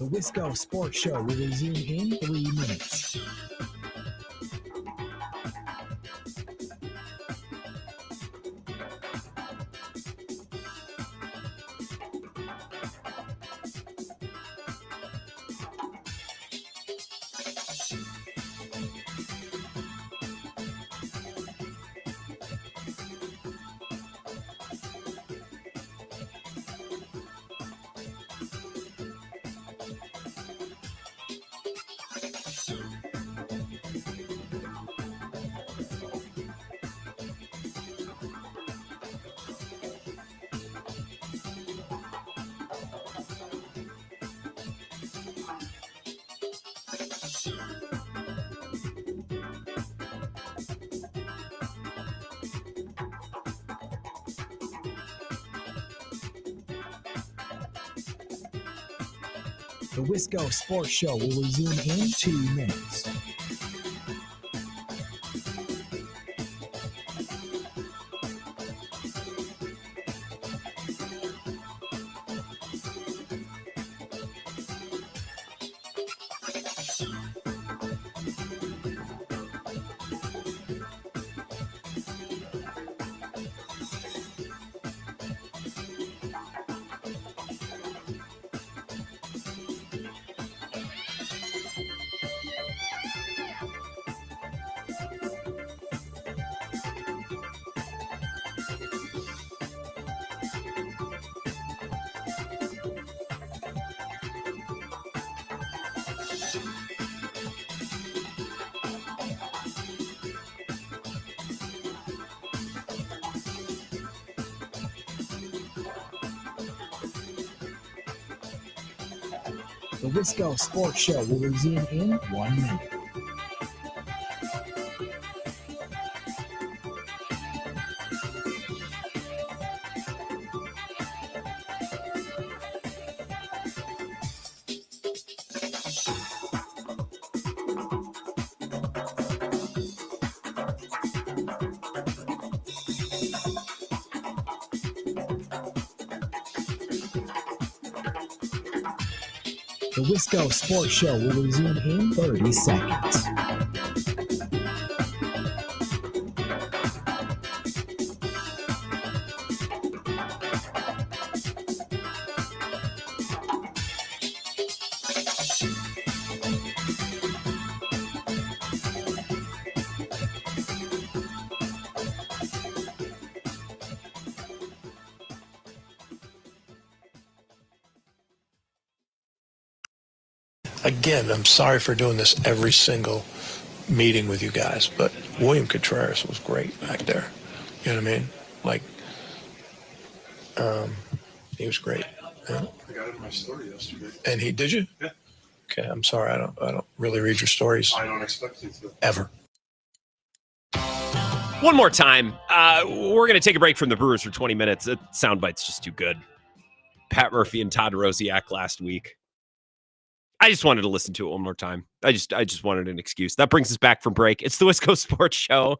The Wisco Sports Show will resume in 3 minutes. The Wisco Sports Show will resume in 2 minutes. The Wisco Sports Show will resume in 1 minute. The Wisco Sports Show will resume in 30 seconds. again, I'm sorry for doing this every single meeting with you guys, but William Contreras was great back there. You know what I mean? Like, he was great. Yeah. I got it in my story yesterday. And he did you? Yeah. Okay, I'm sorry. I don't really read your stories. I don't expect you to. Ever. One more time. We're going to take a break from the Brewers for 20 minutes. That soundbite's just too good. Pat Murphy and Todd Rosiak last week. I just wanted to listen to it one more time. I just wanted an excuse. That brings us back from break. It's the Wisco Sports Show,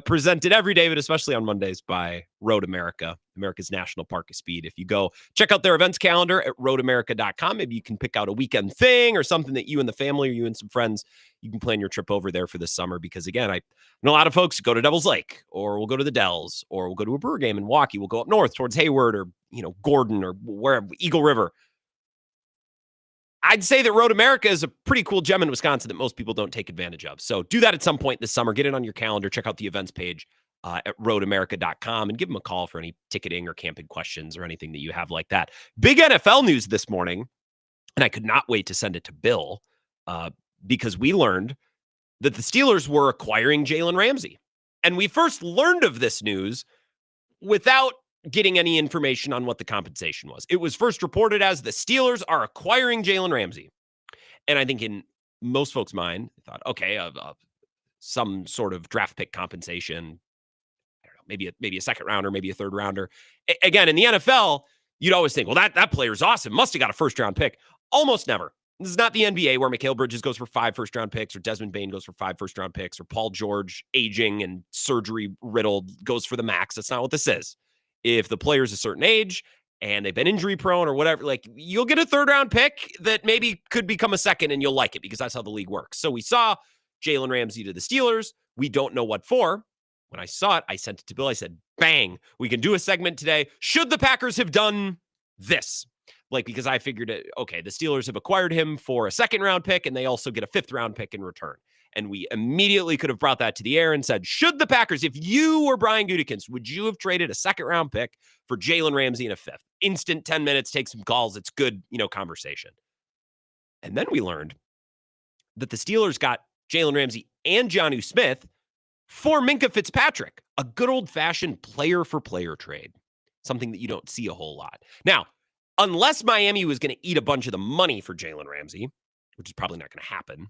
presented every day, but especially on Mondays by Road America, America's National Park of Speed. If you go check out their events calendar at roadamerica.com, maybe you can pick out a weekend thing or something that you and the family or you and some friends, you can plan your trip over there for this summer. Because again, I know a lot of folks go to Devil's Lake, or we'll go to the Dells, or we'll go to a Brewer game in Milwaukee. We'll go up north towards Hayward or, Gordon or wherever, Eagle River. I'd say that Road America is a pretty cool gem in Wisconsin that most people don't take advantage of. So do that at some point this summer. Get it on your calendar. Check out the events page at roadamerica.com and give them a call for any ticketing or camping questions or anything that you have like that. Big NFL news this morning, and I could not wait to send it to Bill because we learned that the Steelers were acquiring Jalen Ramsey. And we first learned of this news without getting any information on what the compensation was. It was first reported as the Steelers are acquiring Jalen Ramsey. And I think in most folks' mind, they thought, okay, some sort of draft pick compensation. I don't know, maybe a second rounder, maybe a third rounder. Again, in the NFL, you'd always think, well, that player's awesome. Must have got a first round pick. Almost never. This is not the NBA where Mikal Bridges goes for 5 first-round picks or Desmond Bain goes for 5 first-round picks or Paul George, aging and surgery-riddled, goes for the max. That's not what this is. If the player's a certain age and they've been injury prone or whatever, like you'll get a third round pick that maybe could become a second and you'll like it because that's how the league works. So we saw Jalen Ramsey to the Steelers. We don't know what for. When I saw it, I sent it to Bill. I said, bang, we can do a segment today. Should the Packers have done this? Because I figured, okay, the Steelers have acquired him for a second round pick and they also get a 5th round pick in return. And we immediately could have brought that to the air and said, should the Packers, if you were Brian Gutekunst, would you have traded a 2nd round pick for Jalen Ramsey in a 5th? Instant 10 minutes, take some calls. It's good, conversation. And then we learned that the Steelers got Jalen Ramsey and Jonnu Smith for Minkah Fitzpatrick, a good old-fashioned player-for-player trade, something that you don't see a whole lot. Now, unless Miami was going to eat a bunch of the money for Jalen Ramsey, which is probably not going to happen,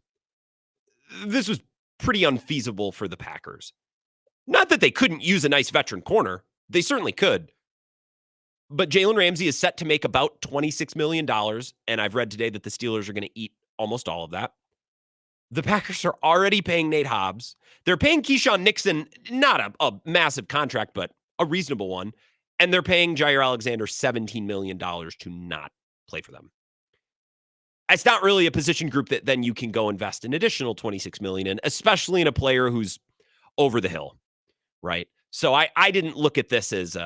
this was pretty unfeasible for the Packers. Not that they couldn't use a nice veteran corner. They certainly could. But Jalen Ramsey is set to make about $26 million, and I've read today that the Steelers are going to eat almost all of that. The Packers are already paying Nate Hobbs. They're paying Keyshawn Nixon, not a massive contract, but a reasonable one. And they're paying Jair Alexander $17 million to not play for them. It's not really a position group that then you can go invest an additional $26 million in, especially in a player who's over the hill, right? So I didn't look at this as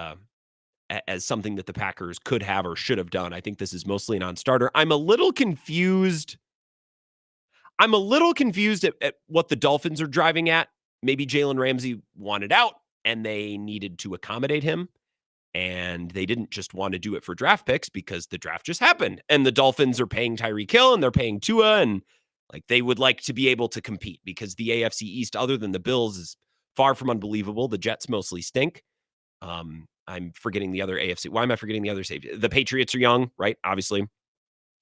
something that the Packers could have or should have done. I think this is mostly a non-starter. I'm a little confused. at what the Dolphins are driving at. Maybe Jalen Ramsey wanted out and they needed to accommodate him. And they didn't just want to do it for draft picks because the draft just happened. And the Dolphins are paying Tyreek Hill and they're paying Tua. And they would like to be able to compete because the AFC East, other than the Bills, is far from unbelievable. The Jets mostly stink. I'm forgetting the other AFC. Why am I forgetting the other safety? The Patriots are young, right? Obviously.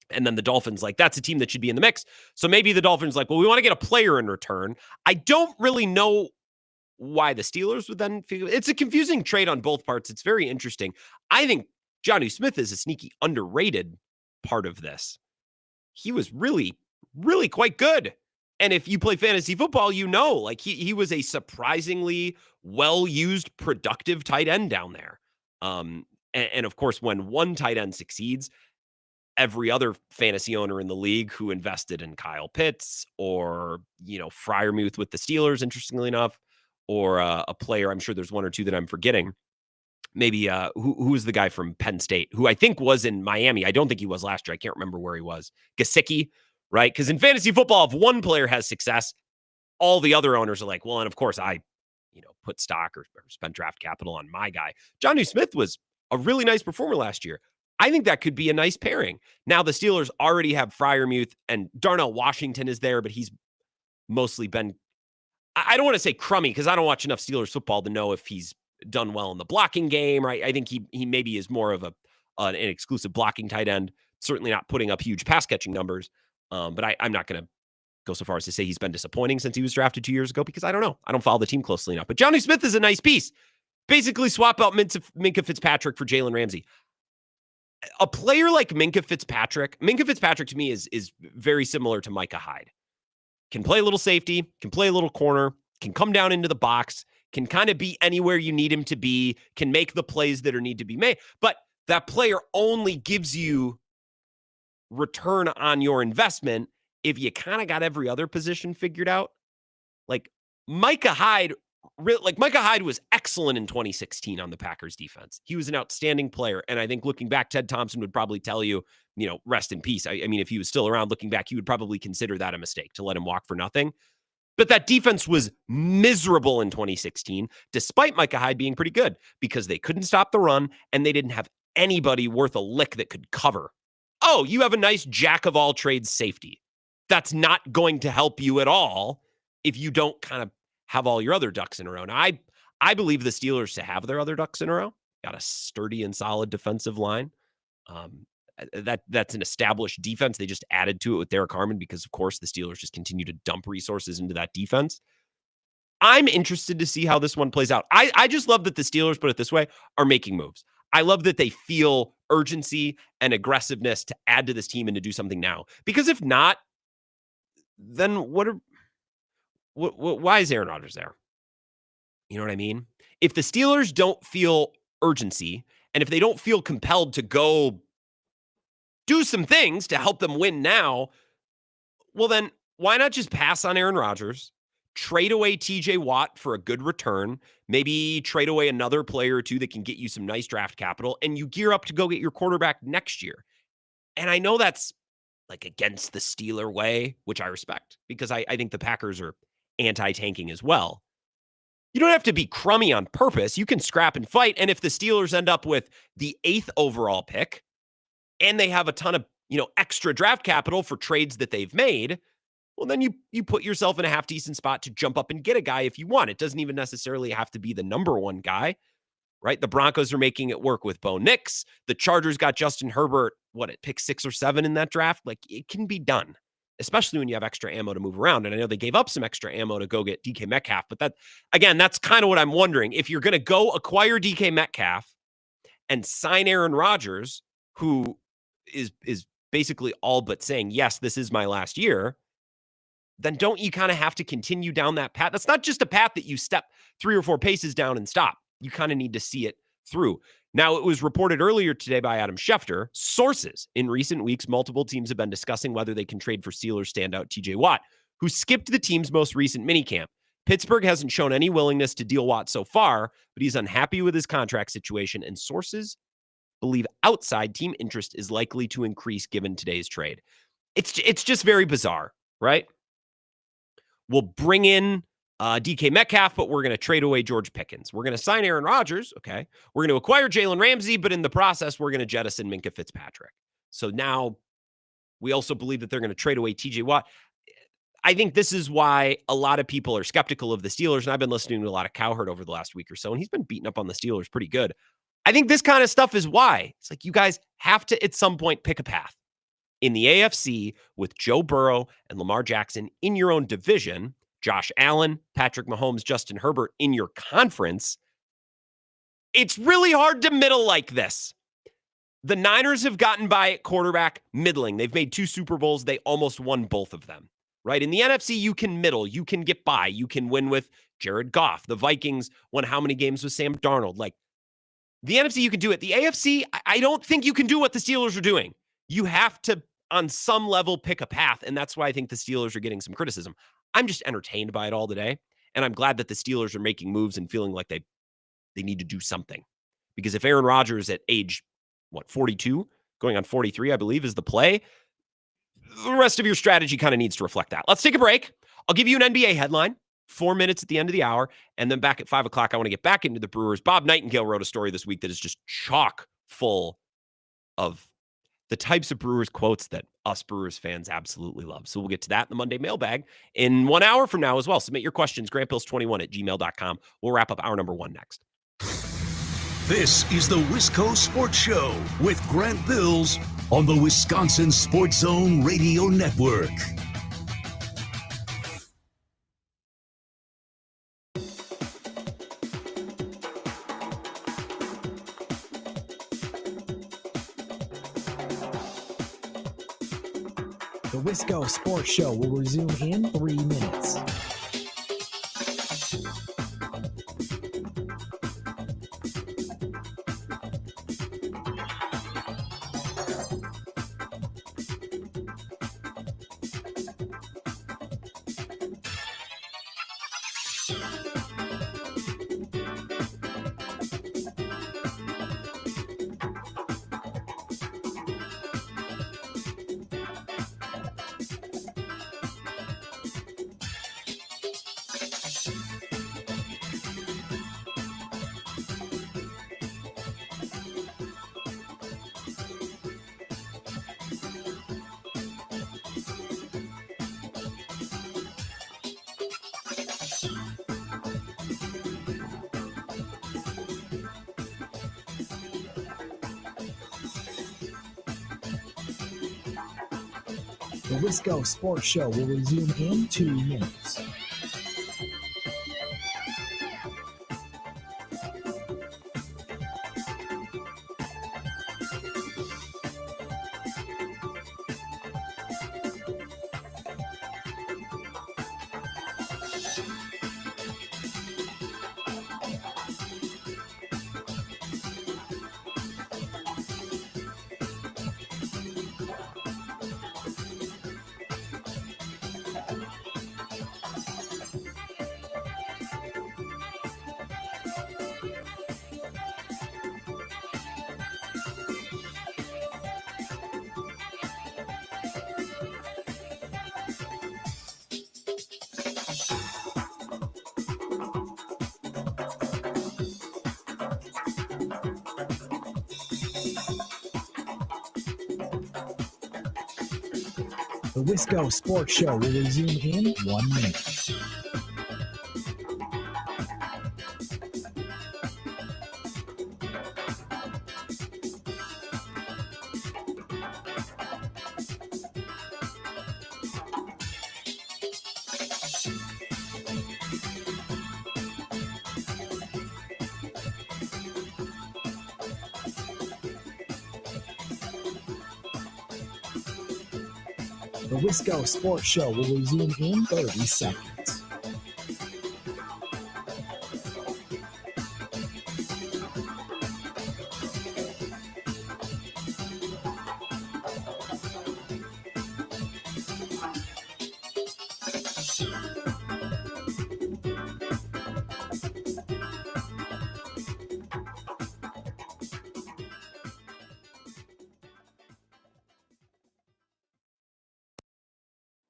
And then the Dolphins, that's a team that should be in the mix. So maybe the Dolphins well, we want to get a player in return. I don't really know why the Steelers would then figure. It's a confusing trade on both parts. It's very interesting. I think Jonnu Smith is a sneaky underrated part of this. He was really, really quite good. And if you play fantasy football, he was a surprisingly well-used, productive tight end down there. And of course, when one tight end succeeds, every other fantasy owner in the league who invested in Kyle Pitts or, Freiermuth with the Steelers, interestingly enough, or a player, I'm sure there's one or two that I'm forgetting. Maybe who's the guy from Penn State, who I think was in Miami. I don't think he was last year. I can't remember where he was. Gesicki, right? Because in fantasy football, if one player has success, all the other owners are well, and of course I, put stock or spent draft capital on my guy. Jonnu Smith was a really nice performer last year. I think that could be a nice pairing. Now, the Steelers already have Freiermuth, and Darnell Washington is there, but he's mostly been, I don't want to say crummy because I don't watch enough Steelers football to know if he's done well in the blocking game, right? I think he maybe is more of an exclusive blocking tight end, certainly not putting up huge pass catching numbers. But I'm not going to go so far as to say he's been disappointing since he was drafted 2 years ago because I don't know. I don't follow the team closely enough. But Johnny Smith is a nice piece. Basically swap out Minkah Fitzpatrick for Jalen Ramsey. A player like Minkah Fitzpatrick to me is very similar to Micah Hyde. Can play a little safety, can play a little corner, can come down into the box, can kind of be anywhere you need him to be, can make the plays that are need to be made. But that player only gives you return on your investment if you kind of got every other position figured out. Like Micah Hyde was excellent in 2016 on the Packers defense. He was an outstanding player. And I think looking back, Ted Thompson would probably tell you, rest in peace. I mean, if he was still around looking back, he would probably consider that a mistake to let him walk for nothing. But that defense was miserable in 2016, despite Micah Hyde being pretty good because they couldn't stop the run and they didn't have anybody worth a lick that could cover. Oh, you have a nice jack of all trades safety. That's not going to help you at all if you don't kind of have all your other ducks in a row. Now, I believe the Steelers to have their other ducks in a row. Got a sturdy and solid defensive line. That's an established defense. They just added to it with Derek Harmon because, of course, the Steelers just continue to dump resources into that defense. I'm interested to see how this one plays out. I just love that the Steelers, put it this way, are making moves. I love that they feel urgency and aggressiveness to add to this team and to do something now. Because if not, then why is Aaron Rodgers there? You know what I mean? If the Steelers don't feel urgency and if they don't feel compelled to go do some things to help them win now, well, then why not just pass on Aaron Rodgers, trade away TJ Watt for a good return, maybe trade away another player or two that can get you some nice draft capital, and you gear up to go get your quarterback next year. And I know that's like against the Steeler way, which I respect because I think the Packers are anti-tanking as well. You don't have to be crummy on purpose. You can scrap and fight. And if the Steelers end up with the 8th overall pick and they have a ton of, extra draft capital for trades that they've made, well, then you put yourself in a half decent spot to jump up and get a guy if you want. It doesn't even necessarily have to be the number one guy, right? The Broncos are making it work with Bo Nix. The Chargers got Justin Herbert, at pick 6 or 7 in that draft? Like, it can be done, especially when you have extra ammo to move around. And I know they gave up some extra ammo to go get DK Metcalf, but that's kind of what I'm wondering. If you're going to go acquire DK Metcalf and sign Aaron Rodgers, who is basically all but saying, yes, this is my last year, then don't you kind of have to continue down that path? That's not just a path that you step 3 or 4 paces down and stop. You kind of need to see it through. Now, it was reported earlier today by Adam Schefter, sources in recent weeks, multiple teams have been discussing whether they can trade for Steelers standout TJ Watt, who skipped the team's most recent minicamp. Pittsburgh hasn't shown any willingness to deal Watt so far, but he's unhappy with his contract situation, and sources believe outside team interest is likely to increase given today's trade. It's just very bizarre, right? We'll bring in DK Metcalf, but we're going to trade away George Pickens. We're going to sign Aaron Rodgers, okay? We're going to acquire Jalen Ramsey, but in the process, we're going to jettison Minkah Fitzpatrick. So now we also believe that they're going to trade away TJ Watt. I think this is why a lot of people are skeptical of the Steelers, and I've been listening to a lot of Cowherd over the last week or so, and he's been beating up on the Steelers pretty good. I think this kind of stuff is why. It's like you guys have to, at some point, pick a path. In the AFC, with Joe Burrow and Lamar Jackson in your own division, Josh Allen, Patrick Mahomes, Justin Herbert in your conference, it's really hard to middle like this. The Niners have gotten by at quarterback middling. They've made 2 Super Bowls. They almost won both of them, right? In the NFC, you can middle. You can get by. You can win with Jared Goff. The Vikings won how many games with Sam Darnold? Like, the NFC, you can do it. The AFC, I don't think you can do what the Steelers are doing. You have to, on some level, pick a path, and that's why I think the Steelers are getting some criticism. I'm just entertained by it all today, and I'm glad that the Steelers are making moves and feeling like they need to do something. Because if Aaron Rodgers at age, 42, going on 43, I believe, is the play, the rest of your strategy kind of needs to reflect that. Let's take a break. I'll give you an NBA headline, 4 minutes at the end of the hour, and then back at 5 o'clock, I want to get back into the Brewers. Bob Nightengale wrote a story this week that is just chock full of the types of Brewers quotes that us Brewers fans absolutely love. So we'll get to that in the Monday mailbag in 1 hour from now as well. Submit your questions, grantbills21@gmail.com. We'll wrap up hour number 1 next. This is the Wisco Sports Show with Grant Bills on the Wisconsin Sports Zone Radio Network. The Wisco Sports Show will resume in 3 minutes. The Wisco Sports Show will resume in 2 minutes. The Wisco Sports Show will resume in 1 minute. The Wisco Sports Show will resume in 30 seconds.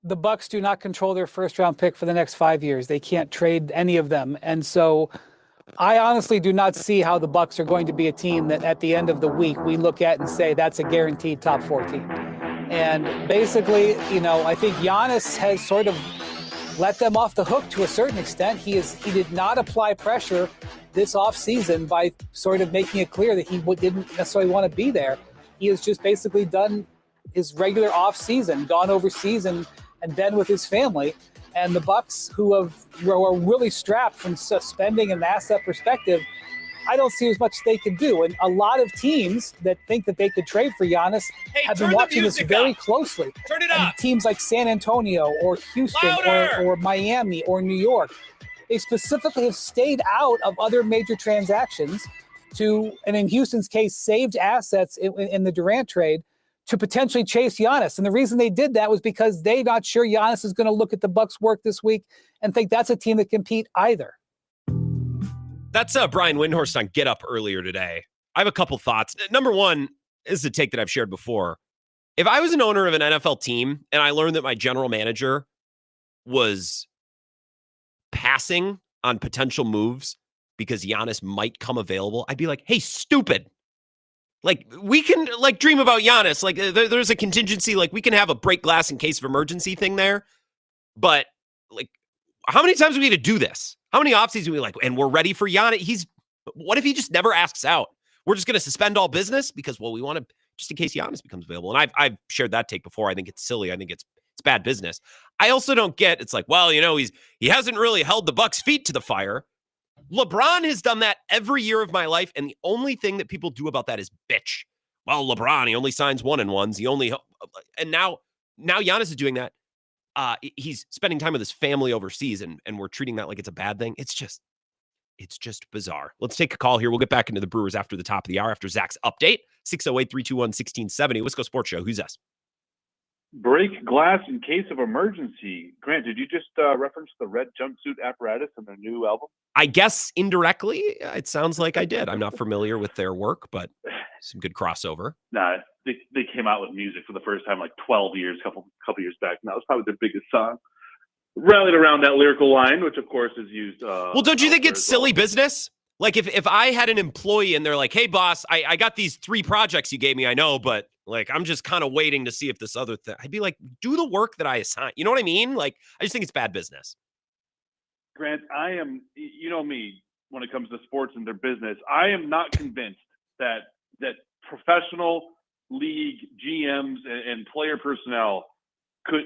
The Bucks do not control their first round pick for the next 5 years. They can't trade any of them. And so I honestly do not see how the Bucks are going to be a team that at the end of the week we look at and say that's a guaranteed top 4 team. And basically, I think Giannis has sort of let them off the hook to a certain extent. He did not apply pressure this offseason by sort of making it clear that he didn't necessarily want to be there. He has just basically done his regular offseason, gone overseas and been with his family. And the Bucks, who are really strapped from spending and asset perspective, I don't see as much they can do. And a lot of teams that think that they could trade for Giannis have been watching this very closely. Turn it up. Teams like San Antonio or Houston or Miami or New York, they specifically have stayed out of other major transactions and in Houston's case, saved assets in the Durant trade to potentially chase Giannis. And the reason they did that was because they're not sure Giannis is going to look at the Bucks' work this week and think that's a team that compete either. That's Brian Windhorst on Get Up earlier today. I have a couple thoughts. Number one is a take that I've shared before. If I was an owner of an NFL team and I learned that my general manager was passing on potential moves because Giannis might come available, I'd be like, hey, stupid. Like, we can, like, dream about Giannis. Like, there's a contingency. Like, we can have a break glass in case of emergency thing there. But, like, how many times do we need to do this? How many offseasons do we like, and we're ready for Giannis? What if he just never asks out? We're just going to suspend all business because, well, we want to, just in case Giannis becomes available. And I've shared that take before. I think it's silly. I think it's bad business. I also don't get, it's like, well, you know, he hasn't really held the Bucks' feet to the fire. LeBron has done that every year of my life, and the only thing that people do about that is bitch. Well, LeBron, he only signs 1-and-1s. And now Giannis is doing that. He's spending time with his family overseas, and we're treating that like it's a bad thing. It's just bizarre. Let's take a call here. We'll get back into the Brewers after the top of the hour, after Zach's update. 608-321-1670. Wisco Sports Show. Who's this? Break glass in case of emergency. Grant, did you just reference the red jumpsuit apparatus in their new album? I guess indirectly, it sounds like I did. I'm not familiar with their work, but some good crossover. Nah, they came out with music for the first time like 12 years, couple years back. And that was probably their biggest song. Rallied around that lyrical line, which of course is used. Well, don't you think it's silly business? Like if I had an employee and they're like, hey, boss, I got these 3 projects you gave me, I know, but like, I'm just kind of waiting to see if this other thing, I'd be like, do the work that I assign. You know what I mean? Like, I just think it's bad business. Grant, I am, you know me, when it comes to sports and their business, I am not convinced that professional league GMs and player personnel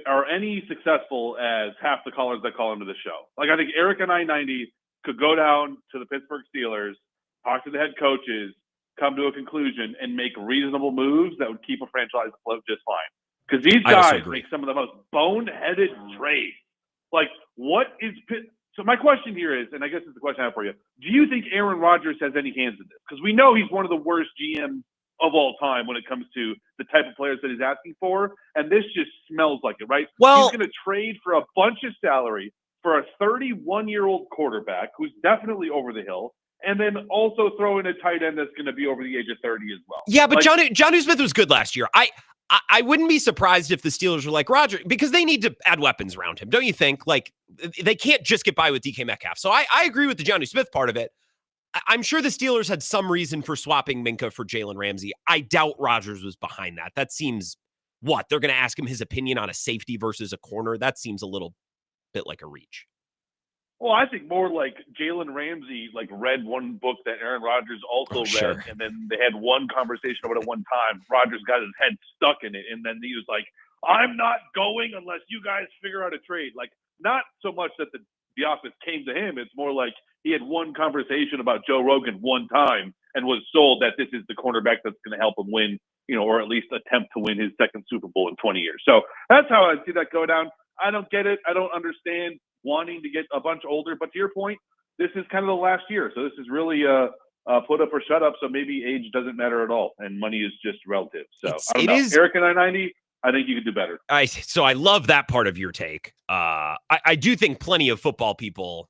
are any successful as half the callers that call into the show. Like, I think Eric and I-90 could go down to the Pittsburgh Steelers, talk to the head coaches, come to a conclusion, and make reasonable moves that would keep a franchise afloat just fine. Because these guys make some of the most boneheaded trades. Like, what is so my question here is, and I guess it's the question I have for you, do you think Aaron Rodgers has any hands in this? Because we know he's one of the worst GMs of all time when it comes to the type of players that he's asking for, and this just smells like it, right? Well, he's going to trade for a bunch of salary for a 31-year-old quarterback who's definitely over the hill, and then also throw in a tight end that's going to be over the age of 30 as well. Yeah, but like, Jonnu Smith was good last year. I wouldn't be surprised if the Steelers were like, Roger, because they need to add weapons around him, don't you think? Like, they can't just get by with DK Metcalf. So I agree with the Jonnu Smith part of it. I'm sure the Steelers had some reason for swapping Minka for Jalen Ramsey. I doubt Rodgers was behind that. That seems, what, they're going to ask him his opinion on a safety versus a corner? That seems a little bit like a reach. Well, I think more like Jalen Ramsey read one book that Aaron Rodgers also read, and then they had one conversation about it one time. Rodgers got his head stuck in it, and then he was like, I'm not going unless you guys figure out a trade. Like, not so much that the office came to him. It's more like he had one conversation about Joe Rogan one time and was sold that this is the cornerback that's going to help him win, or at least attempt to win his second Super Bowl in 20 years. So that's how I see that go down. I don't get it. I don't understand wanting to get a bunch older. But to your point, this is kind of the last year. So this is really put up or shut up. So maybe age doesn't matter at all. And money is just relative. So I don't know. Eric and I-90, I think you could do better. So I love that part of your take. I do think plenty of football people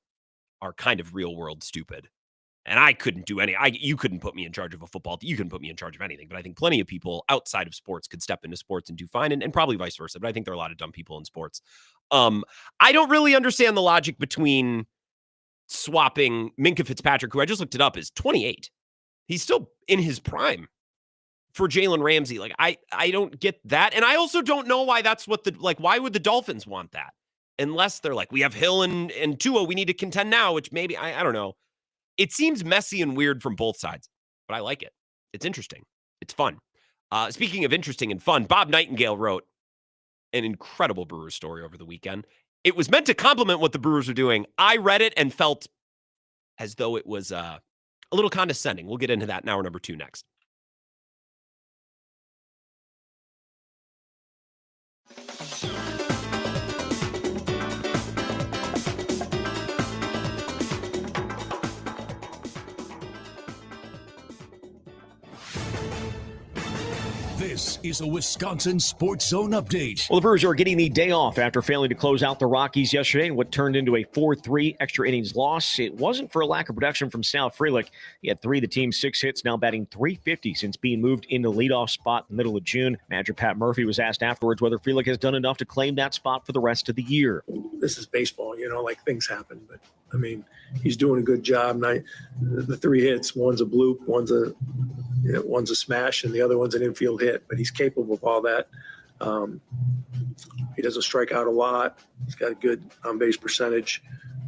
are kind of real world stupid. And I couldn't do you couldn't put me in charge of a football. You couldn't put me in charge of anything. But I think plenty of people outside of sports could step into sports and do fine, and probably vice versa. But I think there are a lot of dumb people in sports. I don't really understand the logic between swapping Minka Fitzpatrick, who I just looked it up, is 28. He's still in his prime, for Jalen Ramsey. Like, I don't get that. And I also don't know why that's what why would the Dolphins want that? Unless they're like, we have Hill and Tua, we need to contend now, which maybe, I don't know. It seems messy and weird from both sides, but I like it. It's interesting. It's fun. Speaking of interesting and fun, Bob Nightengale wrote an incredible Brewers story over the weekend. It was meant to compliment what the Brewers are doing. I read it and felt as though it was a little condescending. We'll get into that in hour number 2 next. This is a Wisconsin Sports Zone update. Well, the Brewers are getting the day off after failing to close out the Rockies yesterday in what turned into a 4-3 extra innings loss. It wasn't for a lack of production from Sal Frelick. He had 3 of the team's 6 hits, now batting .350 since being moved into the leadoff spot in the middle of June. Manager Pat Murphy was asked afterwards whether Frelick has done enough to claim that spot for the rest of the year. This is baseball, like things happen, but I mean, he's doing a good job. And the 3 hits, one's a bloop, one's a smash, and the other one's an infield hit. But he's capable of all that. He doesn't strike out a lot. He's got a good on-base percentage.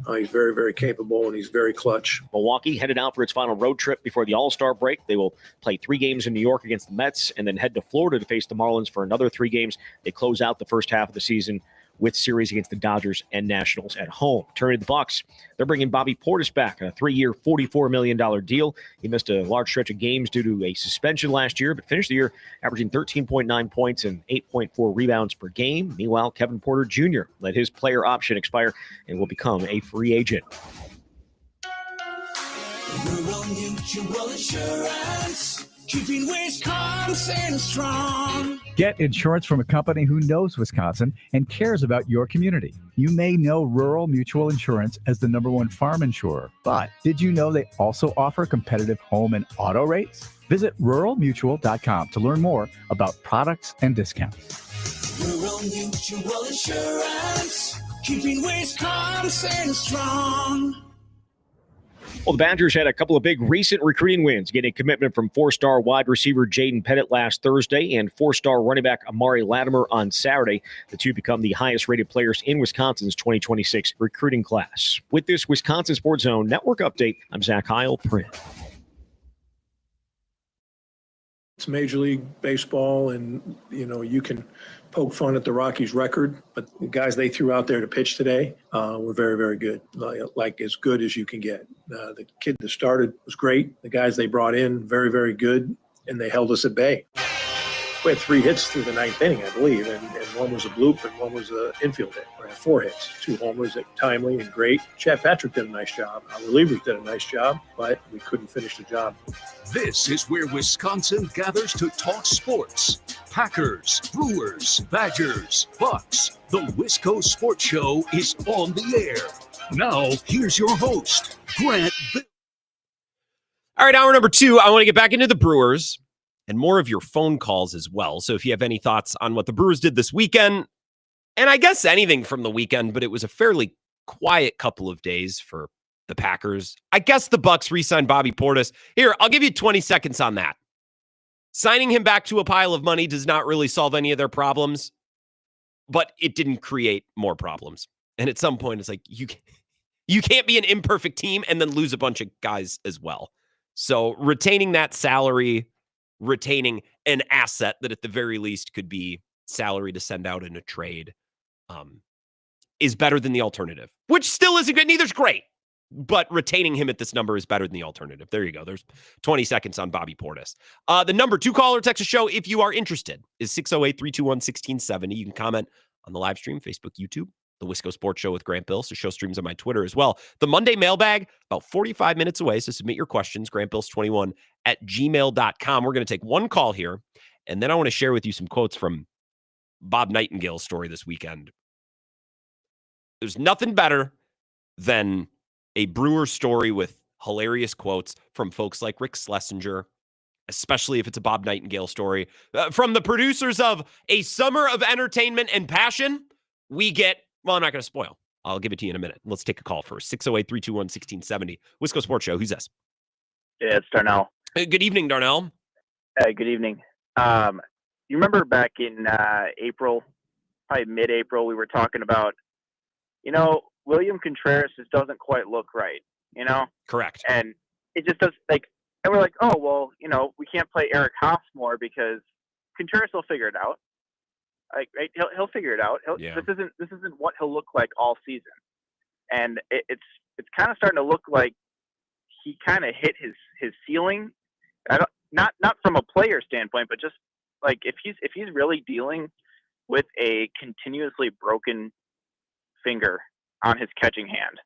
He's very, very capable, and he's very clutch. Milwaukee headed out for its final road trip before the All-Star break. They will play 3 games in New York against the Mets and then head to Florida to face the Marlins for another 3 games. They close out the first half of the season with series against the Dodgers and Nationals at home. Turning to the Bucks, they're bringing Bobby Portis back on a 3-year, $44 million deal. He missed a large stretch of games due to a suspension last year, but finished the year averaging 13.9 points and 8.4 rebounds per game. Meanwhile, Kevin Porter Jr. let his player option expire and will become a free agent. Rural Mutual Insurance, keeping Wisconsin strong. Get insurance from a company who knows Wisconsin and cares about your community. You may know Rural Mutual Insurance as the #1 farm insurer, but did you know they also offer competitive home and auto rates? Visit ruralmutual.com to learn more about products and discounts. Rural Mutual Insurance, keeping Wisconsin strong. Well, the Badgers had a couple of big recent recruiting wins, getting a commitment from 4-star wide receiver Jaden Pettit last Thursday and 4-star running back Amari Latimer on Saturday. The two become the highest-rated players in Wisconsin's 2026 recruiting class. With this Wisconsin Sports Zone Network update, I'm Zach Heil, Print. It's Major League Baseball, and, you can poke fun at the Rockies' record, but the guys they threw out there to pitch today were very, very good, like as good as you can get. The kid that started was great. The guys they brought in, very, very good, and they held us at bay. We had 3 hits through the 9th inning, I believe, and one was a bloop and one was an infield hit. We had 4 hits, 2 homers, timely and great. Chad Patrick did a nice job. Our relievers did a nice job, but we couldn't finish the job. This is where Wisconsin gathers to talk sports. Packers, Brewers, Badgers, Bucks. The Wisco Sports Show is on the air. Now, here's your host, Grant Bill. All right, hour number 2. I want to get back into the Brewers and more of your phone calls as well. So if you have any thoughts on what the Brewers did this weekend, and I guess anything from the weekend, but it was a fairly quiet couple of days for the Packers. I guess the Bucks re-signed Bobby Portis. Here, I'll give you 20 seconds on that. Signing him back to a pile of money does not really solve any of their problems, but it didn't create more problems. And at some point, it's like, you can't be an imperfect team and then lose a bunch of guys as well. So retaining that salary, retaining an asset that at the very least could be salary to send out in a trade is better than the alternative, which still isn't good. Neither's great, but retaining him at this number is better than the alternative. There you go. There's 20 seconds on Bobby Portis. The number 2 caller text show, if you are interested, is 608-321-1670. You can comment on the live stream, Facebook, YouTube, the Wisco Sports Show with Grant Bill. So show streams on my Twitter as well. The Monday mailbag, about 45 minutes away. So submit your questions, grantbills21@gmail.com. We're going to take one call here, and then I want to share with you some quotes from Bob Nightengale's story this weekend. There's nothing better than a Brewer story with hilarious quotes from folks like Rick Schlesinger, especially if it's a Bob Nightengale story. From the producers of A Summer of Entertainment and Passion, we get, well, I'm not going to spoil. I'll give it to you in a minute. Let's take a call first. 608-321-1670. Wisco Sports Show. Who's this? Yeah, it's Darnell. Good evening, Darnell. Good evening. You remember back in April, probably mid-April, we were talking about, William Contreras just doesn't quite look right, Correct. And it just does, and we're like, oh, well, we can't play Eric Haas more because Contreras will figure it out. Right? He'll figure it out. This isn't what he'll look like all season, and it's kind of starting to look like he kind of hit his ceiling. Not from a player standpoint, but just like if he's really dealing with a continuously broken finger on his catching hand,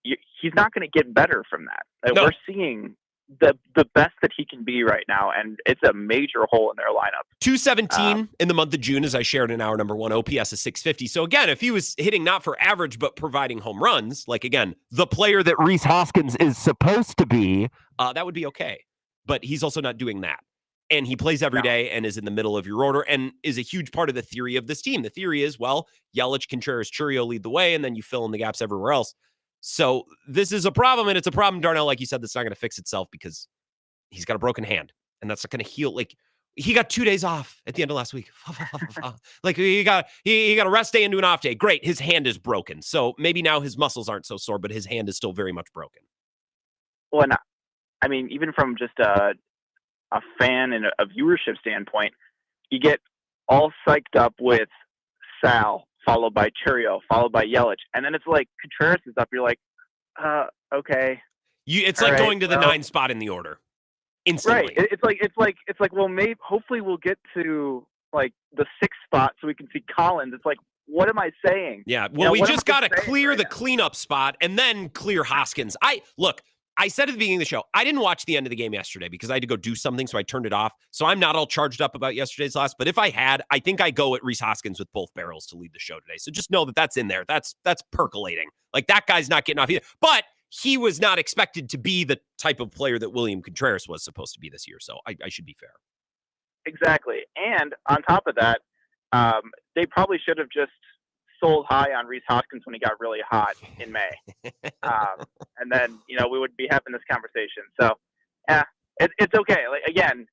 he's not going to get better from that. No. We're seeing the best that he can be right now, and it's a major hole in their lineup. 217 in the month of June, as I shared in hour number 1. OPS is 650. So again, if he was hitting not for average, but providing home runs, like again, the player that Rhys Hoskins is supposed to be, that would be okay. But he's also not doing that. And he plays every day and is in the middle of your order and is a huge part of the theory of this team. The theory is, well, Yelich, Contreras, Churio lead the way, and then you fill in the gaps everywhere else. So this is a problem, and it's a problem, Darnell, like you said, that's not going to fix itself because he's got a broken hand, and that's not going to heal. Like, he got 2 days off at the end of last week. Like, he got a rest day into an off day. Great, his hand is broken. So maybe now his muscles aren't so sore, but his hand is still very much broken. Well, and I mean, even from just a fan and a viewership standpoint, you get all psyched up with Sal, followed by Churio, followed by Yelich, and then it's like Contreras is up. You're like, okay. It's like going to the 9 spot in the order instantly. Right. It's like well, maybe hopefully we'll get to like the 6th spot so we can see Collins. It's like, what am I saying? Yeah. Well, we just got to clear the cleanup spot and then clear Hoskins. I said at the beginning of the show, I didn't watch the end of the game yesterday because I had to go do something, so I turned it off. So I'm not all charged up about yesterday's loss, but if I had, I think I go at Rhys Hoskins with both barrels to lead the show today. So just know that that's in there. That's percolating. Like, that guy's not getting off either. But he was not expected to be the type of player that William Contreras was supposed to be this year. So I should be fair. Exactly. And on top of that, they probably should have just sold high on Rhys Hoskins when he got really hot in May. And then, we would be having this conversation. So, yeah, it's okay. Like, again,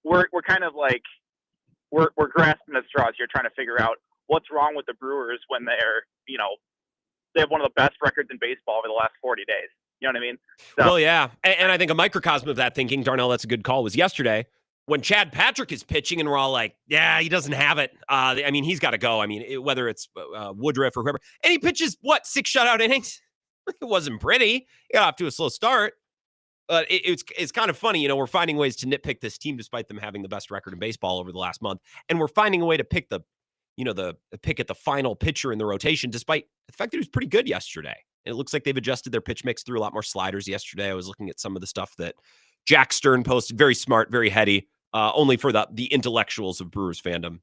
we're kind of like, we're grasping at straws here, trying to figure out what's wrong with the Brewers when they're, they have one of the best records in baseball over the last 40 days. You know what I mean? So, well, yeah. And I think a microcosm of that thinking, Darnell, that's a good call, was yesterday when Chad Patrick is pitching and we're all like, yeah, he doesn't have it. I mean, he's got to go. I mean, whether it's Woodruff or whoever. And he pitches, 6 shutout innings? It wasn't pretty. He got off to a slow start. But it's kind of funny. We're finding ways to nitpick this team despite them having the best record in baseball over the last month. And we're finding a way to pick the pick at the final pitcher in the rotation, despite the fact that he was pretty good yesterday. And it looks like they've adjusted their pitch mix, threw a lot more sliders yesterday. I was looking at some of the stuff that Jack Stern posted. Very smart, very heady. Only for the intellectuals of Brewers fandom.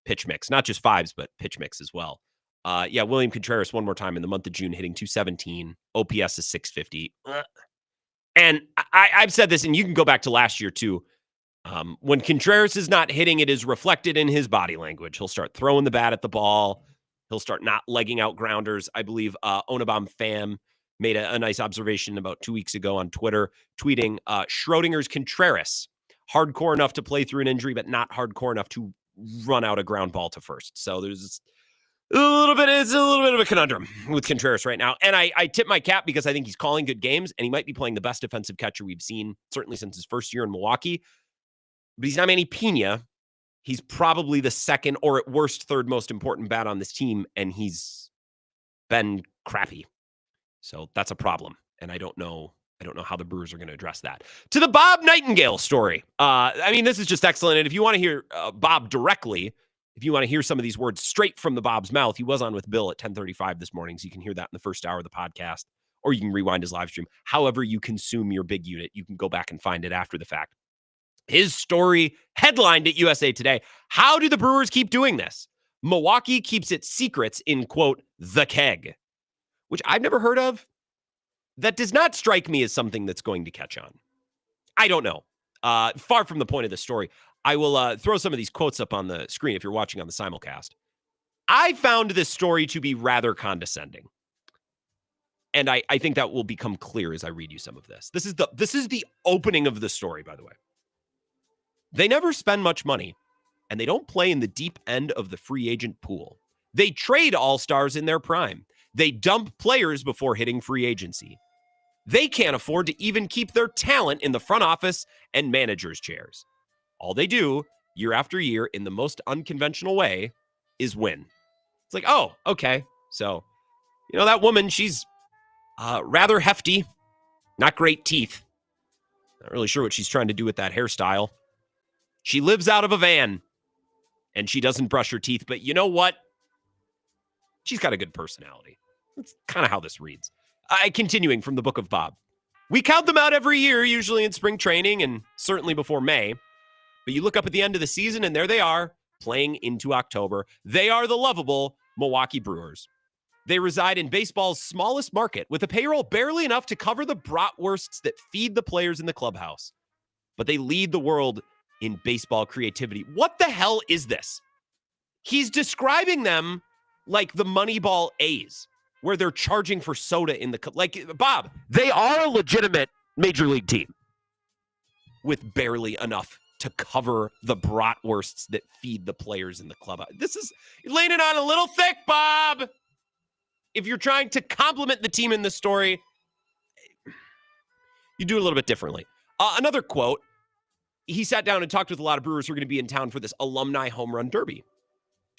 Pitch mix, not just 5s, but pitch mix as well. William Contreras one more time in the month of June, hitting .217. OPS is .650. And I've said this, and you can go back to last year too. When Contreras is not hitting, it is reflected in his body language. He'll start throwing the bat at the ball. He'll start not legging out grounders. I believe Onabam Pham made a nice observation about 2 weeks ago on Twitter, tweeting Schrodinger's Contreras. Hardcore enough to play through an injury, but not hardcore enough to run out a ground ball to first. So it's a little bit of a conundrum with Contreras right now. And I tip my cap because I think he's calling good games and he might be playing the best defensive catcher we've seen, certainly since his first year in Milwaukee. But he's not Manny Pena. He's probably the second or at worst third most important bat on this team, and he's been crappy. So that's a problem. And I don't know how the Brewers are going to address that. To the Bob Nightengale story. This is just excellent. And if you want to hear Bob directly, if you want to hear some of these words straight from the Bob's mouth, he was on with Bill at 10:35 this morning. So you can hear that in the first hour of the podcast, or you can rewind his live stream. However you consume your big unit, you can go back and find it after the fact. His story headlined at USA Today. How do the Brewers keep doing this? Milwaukee keeps its secrets in, quote, the keg, which I've never heard of. That does not strike me as something that's going to catch on. I don't know. Far from the point of the story. I will throw some of these quotes up on the screen if you're watching on the simulcast. I found this story to be rather condescending. And I think that will become clear as I read you some of this. This is the opening of the story, by the way. They never spend much money, and they don't play in the deep end of the free agent pool. They trade all-stars in their prime. They dump players before hitting free agency. They can't afford to even keep their talent in the front office and managers' chairs. All they do, year after year, in the most unconventional way, is win. It's like, oh, okay. So, that woman, she's rather hefty, not great teeth. Not really sure what she's trying to do with that hairstyle. She lives out of a van, and she doesn't brush her teeth. But you know what? She's got a good personality. That's kind of how this reads. Continuing from the Book of Bob. We count them out every year, usually in spring training and certainly before May. But you look up at the end of the season, and there they are, playing into October. They are the lovable Milwaukee Brewers. They reside in baseball's smallest market with a payroll barely enough to cover the bratwursts that feed the players in the clubhouse. But they lead the world in baseball creativity. What the hell is this? He's describing them like the Moneyball A's, where they're charging for soda in the like. Bob, they are a legitimate major league team with barely enough to cover the bratwursts that feed the players in the club. This is laying it on a little thick, Bob. If you're trying to compliment the team in this story, you do it a little bit differently. Another quote, he sat down and talked with a lot of Brewers who are going to be in town for this alumni home run derby,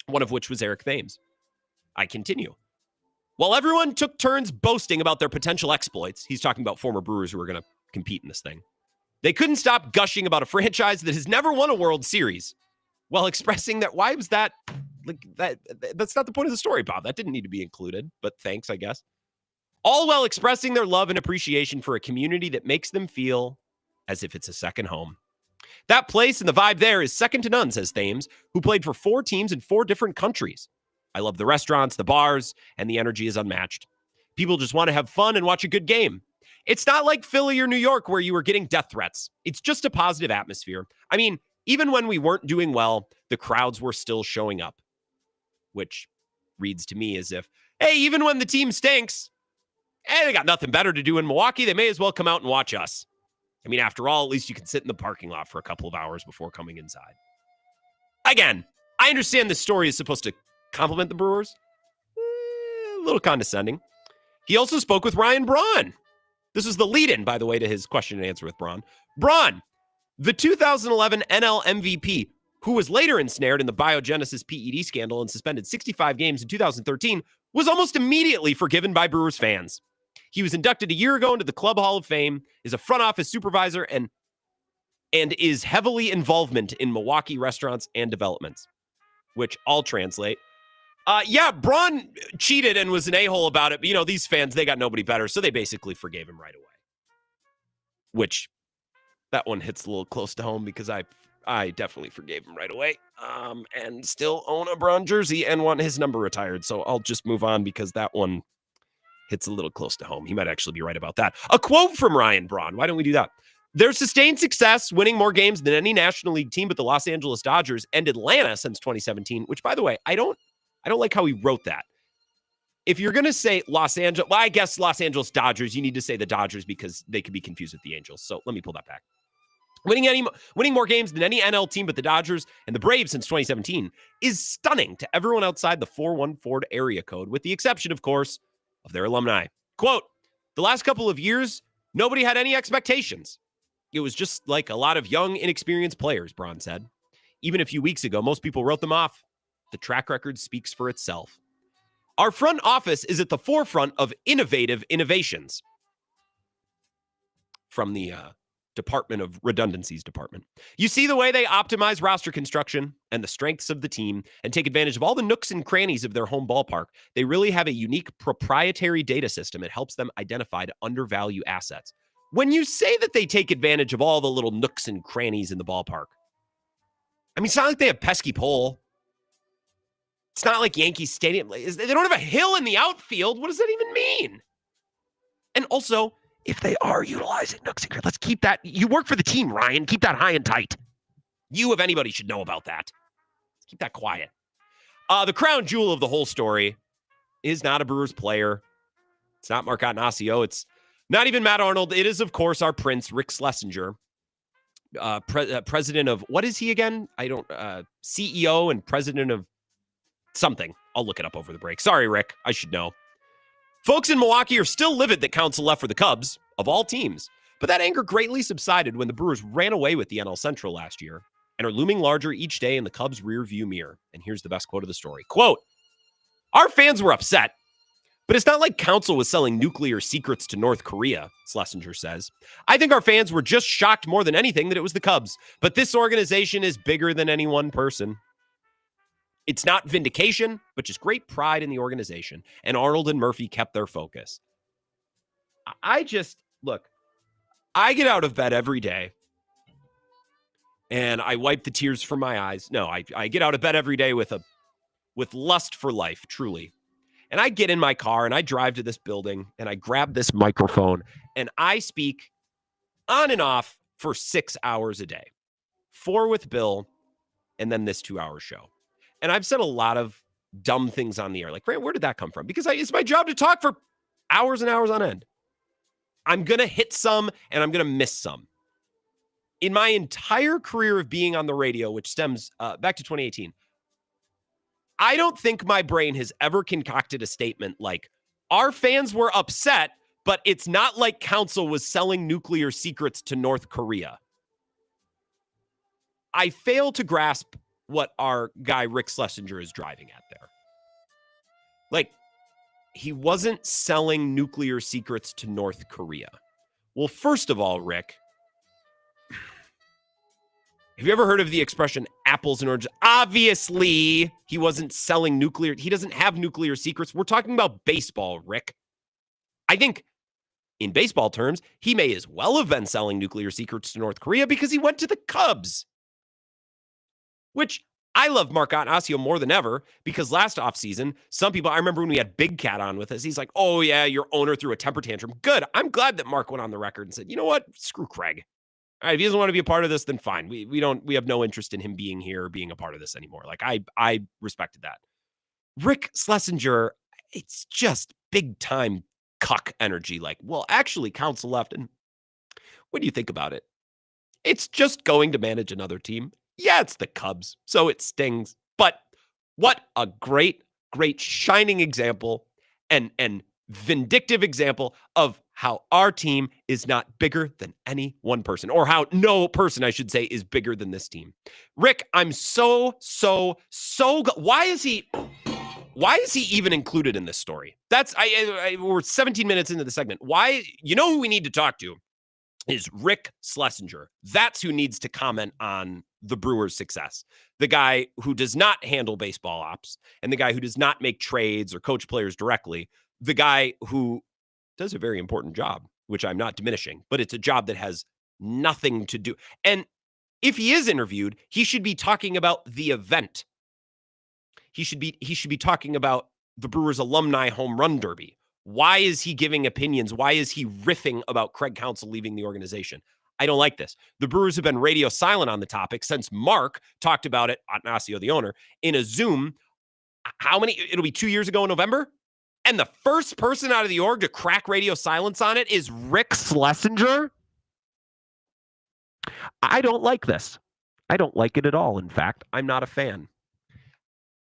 one of which was Eric Thames. I continue. While everyone took turns boasting about their potential exploits, he's talking about former Brewers who are going to compete in this thing, they couldn't stop gushing about a franchise that has never won a World Series while expressing that, why was that, like that's not the point of the story, Bob. That didn't need to be included, but thanks, I guess. All while expressing their love and appreciation for a community that makes them feel as if it's a second home. That place and the vibe there is second to none, says Thames, who played for 4 teams in 4 different countries. I love the restaurants, the bars, and the energy is unmatched. People just want to have fun and watch a good game. It's not like Philly or New York where you were getting death threats. It's just a positive atmosphere. I mean, even when we weren't doing well, the crowds were still showing up, which reads to me as if, hey, even when the team stinks, they got nothing better to do in Milwaukee. They may as well come out and watch us. I mean, after all, at least you can sit in the parking lot for a couple of hours before coming inside. Again, I understand this story is supposed to compliment the Brewers. A little condescending. He also spoke with Ryan Braun. This was the lead-in, by the way, to his question and answer with Braun. Braun, the 2011 NL MVP, who was later ensnared in the Biogenesis PED scandal and suspended 65 games in 2013, was almost immediately forgiven by Brewers fans. He was inducted a year ago into the Club Hall of Fame, is a front office supervisor, and is heavily involvement in Milwaukee restaurants and developments, which I'll translate. Yeah, Braun cheated and was an a-hole about it, but, these fans, they got nobody better, so they basically forgave him right away. Which, that one hits a little close to home because I definitely forgave him right away, and still own a Braun jersey and want his number retired, so I'll just move on because that one hits a little close to home. He might actually be right about that. A quote from Ryan Braun. Why don't we do that? Their sustained success, winning more games than any National League team but the Los Angeles Dodgers and Atlanta since 2017, which, by the way, I don't like how he wrote that. If you're going to say Los Angeles, well, I guess Los Angeles Dodgers, you need to say the Dodgers because they could be confused with the Angels. So let me pull that back. Winning more games than any NL team but the Dodgers and the Braves since 2017 is stunning to everyone outside the 414 area code, with the exception, of course, of their alumni. Quote, the last couple of years, nobody had any expectations. It was just like a lot of young, inexperienced players, Braun said. Even a few weeks ago, most people wrote them off. The track record speaks for itself. Our front office is at the forefront of innovative innovations. From the Department of Redundancies department. You see the way they optimize roster construction and the strengths of the team and take advantage of all the nooks and crannies of their home ballpark. They really have a unique proprietary data system. It helps them identify to undervalue assets. When you say that they take advantage of all the little nooks and crannies in the ballpark, I mean, it's not like they have pesky pole. It's not like Yankee Stadium. They don't have a hill in the outfield. What does that even mean? And also, if they are utilizing nooks and crannies, let's keep that. You work for the team, Ryan. Keep that high and tight. You, if anybody, should know about that. Keep that quiet. The crown jewel of the whole story is not a Brewers player. It's not Mark Attanasio. It's not even Matt Arnold. It is, of course, our prince, Rick Schlesinger, president of, what is he again? CEO and president of something. I'll look it up over the break. Sorry, Rick. I should know. Folks in Milwaukee are still livid that Counsell left for the Cubs, of all teams. But that anger greatly subsided when the Brewers ran away with the NL Central last year and are looming larger each day in the Cubs' rearview mirror. And here's the best quote of the story. Quote, our fans were upset, but it's not like Counsell was selling nuclear secrets to North Korea, Schlesinger says. I think our fans were just shocked more than anything that it was the Cubs. But this organization is bigger than any one person. It's not vindication, but just great pride in the organization. And Arnold and Murphy kept their focus. I get out of bed every day and I wipe the tears from my eyes. No, I get out of bed every day with lust for life, truly. And I get in my car and I drive to this building and I grab this microphone and I speak on and off for 6 hours a day. 4 with Bill, and then this 2-hour show. And I've said a lot of dumb things on the air. Like, Grant, where did that come from? Because it's my job to talk for hours and hours on end. I'm going to hit some and I'm going to miss some. In my entire career of being on the radio, which stems back to 2018, I don't think my brain has ever concocted a statement like, our fans were upset, but it's not like Council was selling nuclear secrets to North Korea. I fail to grasp what our guy Rick Schlesinger is driving at there. Like, he wasn't selling nuclear secrets to North Korea. Well, first of all, Rick, have you ever heard of the expression apples and oranges? Obviously, he wasn't selling nuclear. He doesn't have nuclear secrets. We're talking about baseball, Rick. I think in baseball terms, he may as well have been selling nuclear secrets to North Korea because he went to the Cubs. Which I love Mark Attanasio more than ever because last offseason, some people, I remember when we had Big Cat on with us, he's like, oh yeah, your owner threw a temper tantrum. Good. I'm glad that Mark went on the record and said, you know what? Screw Craig. All right, if he doesn't want to be a part of this, then fine. We have no interest in him being here or being a part of this anymore. Like I respected that. Rick Schlesinger, it's just big time cuck energy. Like, well, actually Council left. And what do you think about it? It's just going to manage another team. Yeah, it's the Cubs, so it stings. But what a great, great shining example and vindictive example of how our team is not bigger than any one person, or how no person, I should say, is bigger than this team. Rick, I'm so why is he even included in this story? That's we're 17 minutes into the segment. Why? You know who we need to talk to is Rick Schlesinger. That's who needs to comment on the Brewers' success. The guy who does not handle baseball ops and the guy who does not make trades or coach players directly. The guy who does a very important job, which I'm not diminishing, but it's a job that has nothing to do. And if he is interviewed, he should be talking about the event. He should be talking about the Brewers alumni home run derby. Why is he giving opinions? Why is he riffing about Craig Counsell leaving the organization? I don't like this. The Brewers have been radio silent on the topic since Mark talked about it, Attanasio, the owner, in a Zoom. It'll be 2 years ago in November? And the first person out of the org to crack radio silence on it is Rick Schlesinger? I don't like this. I don't like it at all. In fact, I'm not a fan.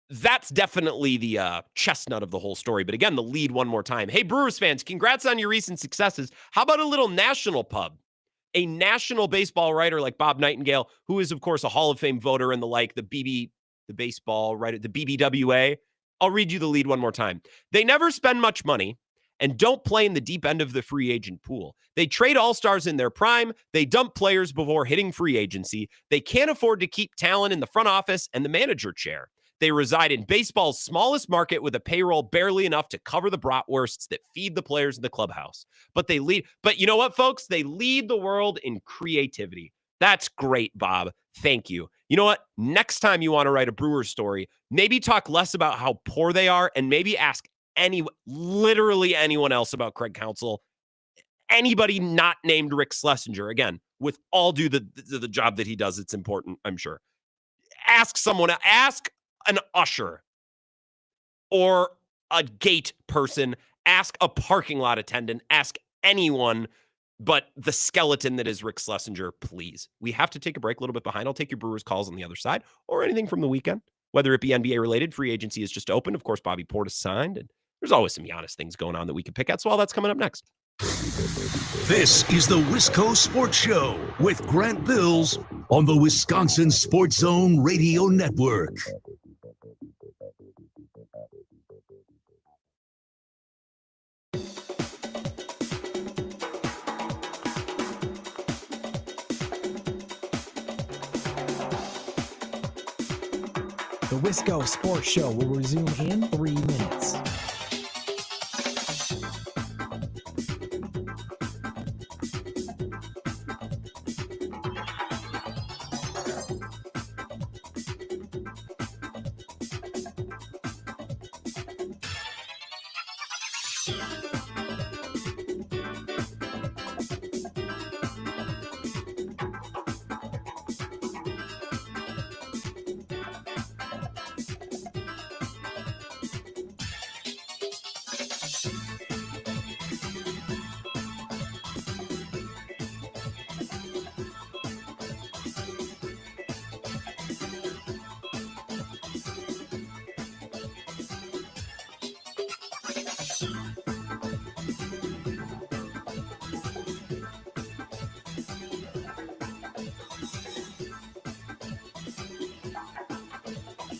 That's definitely the chestnut of the whole story. But again, the lead one more time. Hey, Brewers fans, congrats on your recent successes. How about a little national pub? A national baseball writer like Bob Nightengale, who is, of course, a Hall of Fame voter and the baseball writer, the BBWA. I'll read you the lead one more time. They never spend much money and don't play in the deep end of the free agent pool. They trade all-stars in their prime. They dump players before hitting free agency. They can't afford to keep talent in the front office and the manager chair. They reside in baseball's smallest market with a payroll barely enough to cover the bratwursts that feed the players in the clubhouse. But you know what, folks? They lead the world in creativity. That's great, Bob. Thank you. You know what? Next time you want to write a Brewers story, maybe talk less about how poor they are and maybe ask literally anyone else about Craig Counsell. Anybody not named Rick Schlesinger. Again, with all due the job that he does, it's important, I'm sure. Ask someone, ask an usher or a gate person, ask a parking lot attendant, ask anyone but the skeleton that is Rick Schlesinger, please. We have to take a break a little bit behind. I'll take your Brewers calls on the other side or anything from the weekend, whether it be NBA related. Free agency is just open. Of course, Bobby Portis signed, and there's always some Giannis things going on that we can pick at. So all that's coming up next. This is the Wisco Sports Show with Grant Bills on the Wisconsin Sports Zone Radio Network. The Wisco Sports Show will resume in 3 minutes.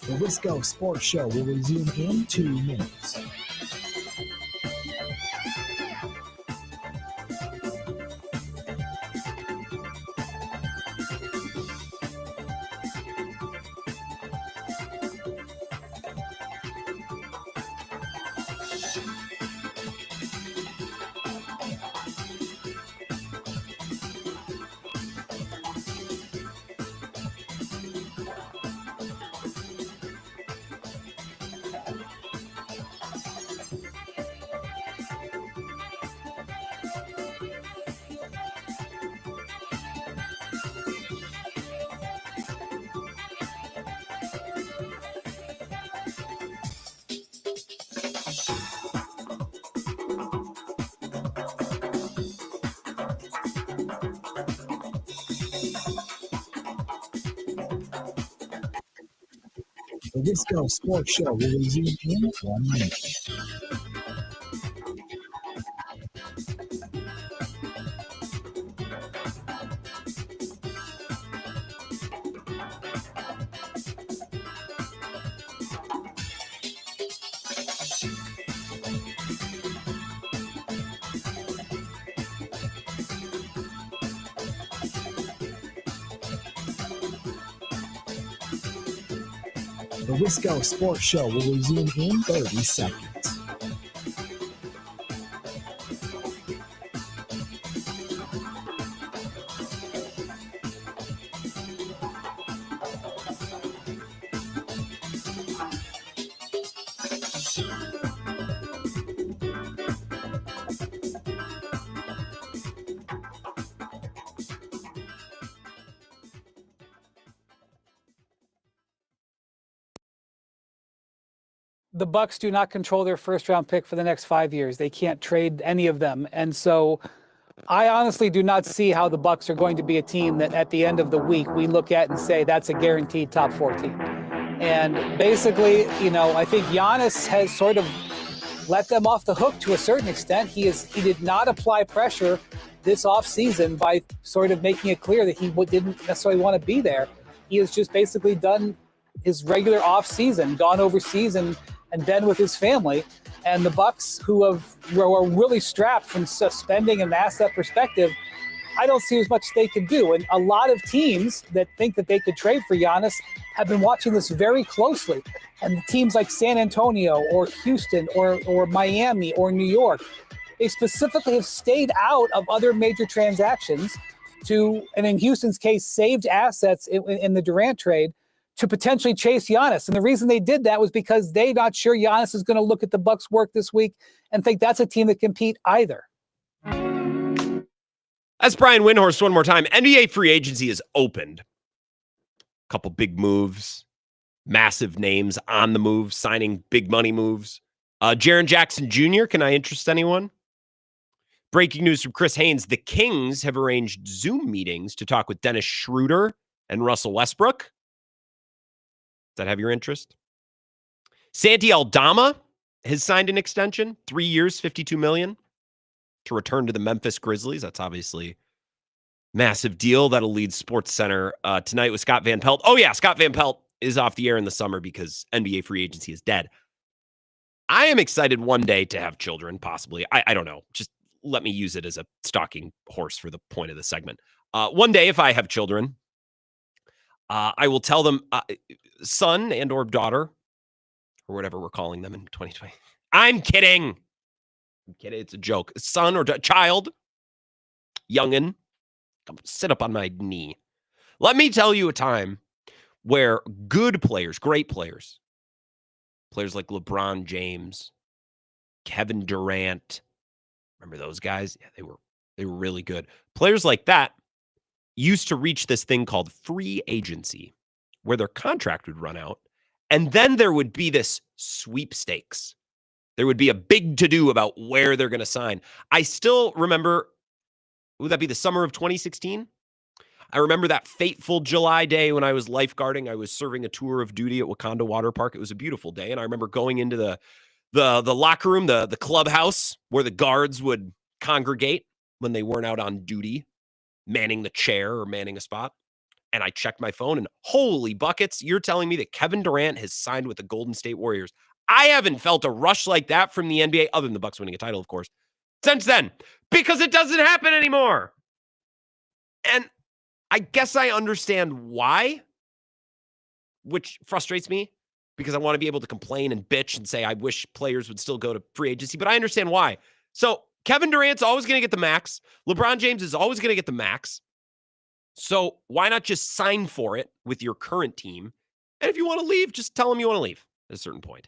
The Wisco Sports Show will resume in 2 minutes. The Wisco Sports Show will resume in 1 minute. The Wisco Sports Show will resume in 30 seconds. The Bucks do not control their first round pick for the next 5 years. They can't trade any of them. And so I honestly do not see how the Bucks are going to be a team that at the end of the week we look at and say that's a guaranteed top 4 team. And basically, I think Giannis has sort of let them off the hook to a certain extent. He did not apply pressure this offseason by sort of making it clear that he didn't necessarily want to be there. He has just basically done his regular offseason, gone overseas and been with his family. And the Bucks, who are really strapped from spending and asset perspective, I don't see as much they can do. And a lot of teams that think that they could trade for Giannis have been watching this very closely. And teams like San Antonio or Houston or Miami or New York, they specifically have stayed out of other major transactions and in Houston's case, saved assets in the Durant trade to potentially chase Giannis. And the reason they did that was because they're not sure Giannis is going to look at the Bucks' work this week and think that's a team that compete either. That's Brian Windhorst one more time. NBA free agency is opened. A couple big moves, massive names on the move, signing big money moves. Jaren Jackson Jr., can I interest anyone? Breaking news from Chris Haynes. The Kings have arranged Zoom meetings to talk with Dennis Schroeder and Russell Westbrook. Does that have your interest? Santi Aldama has signed an extension, 3 years, $52 million, to return to the Memphis Grizzlies. That's obviously massive deal. That'll lead SportsCenter tonight with Scott Van Pelt. Oh yeah, Scott Van Pelt is off the air in the summer because NBA free agency is dead. I am excited one day to have children, possibly. I don't know. Just let me use it as a stalking horse for the point of the segment. One day, if I have children, I will tell them, son and or daughter, or whatever we're calling them in 2020. I'm kidding. It's a joke. Son or child, youngin', come sit up on my knee. Let me tell you a time where good players, great players like LeBron James, Kevin Durant, remember those guys? Yeah, they were really good. Players like that used to reach this thing called free agency, where their contract would run out, and then there would be this sweepstakes. There would be a big to-do about where they're going to sign. I still remember, would that be the summer of 2016? I remember that fateful July day when I was lifeguarding. I was serving a tour of duty at Wakanda Water Park. It was a beautiful day, and I remember going into the locker room, the clubhouse, where the guards would congregate when they weren't out on duty, manning the chair or manning a spot. and I checked my phone, and holy buckets, you're telling me that Kevin Durant has signed with the Golden State Warriors. I haven't felt a rush like that from the NBA, other than the Bucks winning a title, of course, since then, because it doesn't happen anymore. And I guess I understand why, which frustrates me, because I want to be able to complain and bitch and say I wish players would still go to free agency, but I understand why. So Kevin Durant's always going to get the max. LeBron James is always going to get the max. So why not just sign for it with your current team? And if you want to leave, just tell them you want to leave at a certain point.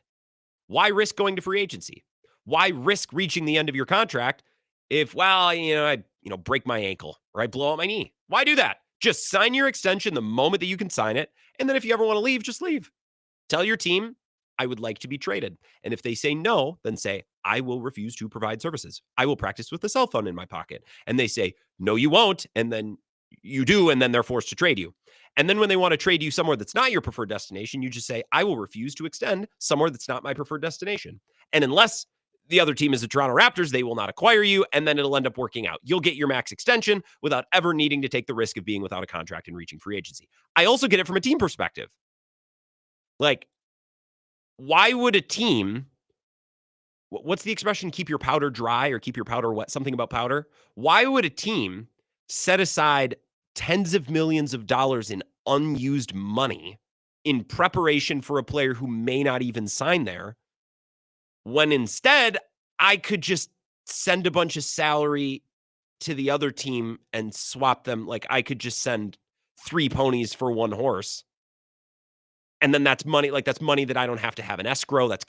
Why risk going to free agency? Why risk reaching the end of your contract if, well, I break my ankle or I blow out my knee? Why do that? Just sign your extension the moment that you can sign it. And then if you ever want to leave, just leave. Tell your team, I would like to be traded. And if they say no, then say, I will refuse to provide services. I will practice with a cell phone in my pocket. And they say, no, you won't. And then you do, and then they're forced to trade you. And then when they want to trade you somewhere that's not your preferred destination, you just say, I will refuse to extend somewhere that's not my preferred destination. And unless the other team is the Toronto Raptors, they will not acquire you, and then it'll end up working out. You'll get your max extension without ever needing to take the risk of being without a contract and reaching free agency. I also get it from a team perspective. Like, why would a team, what's the expression, keep your powder dry or keep your powder wet, something about powder? Why would a team set aside tens of millions of dollars in unused money in preparation for a player who may not even sign there, when instead I could just send a bunch of salary to the other team and swap them? Like, I could just send 3 ponies for 1 horse. And then that's money, that's money that I don't have to have an escrow. That's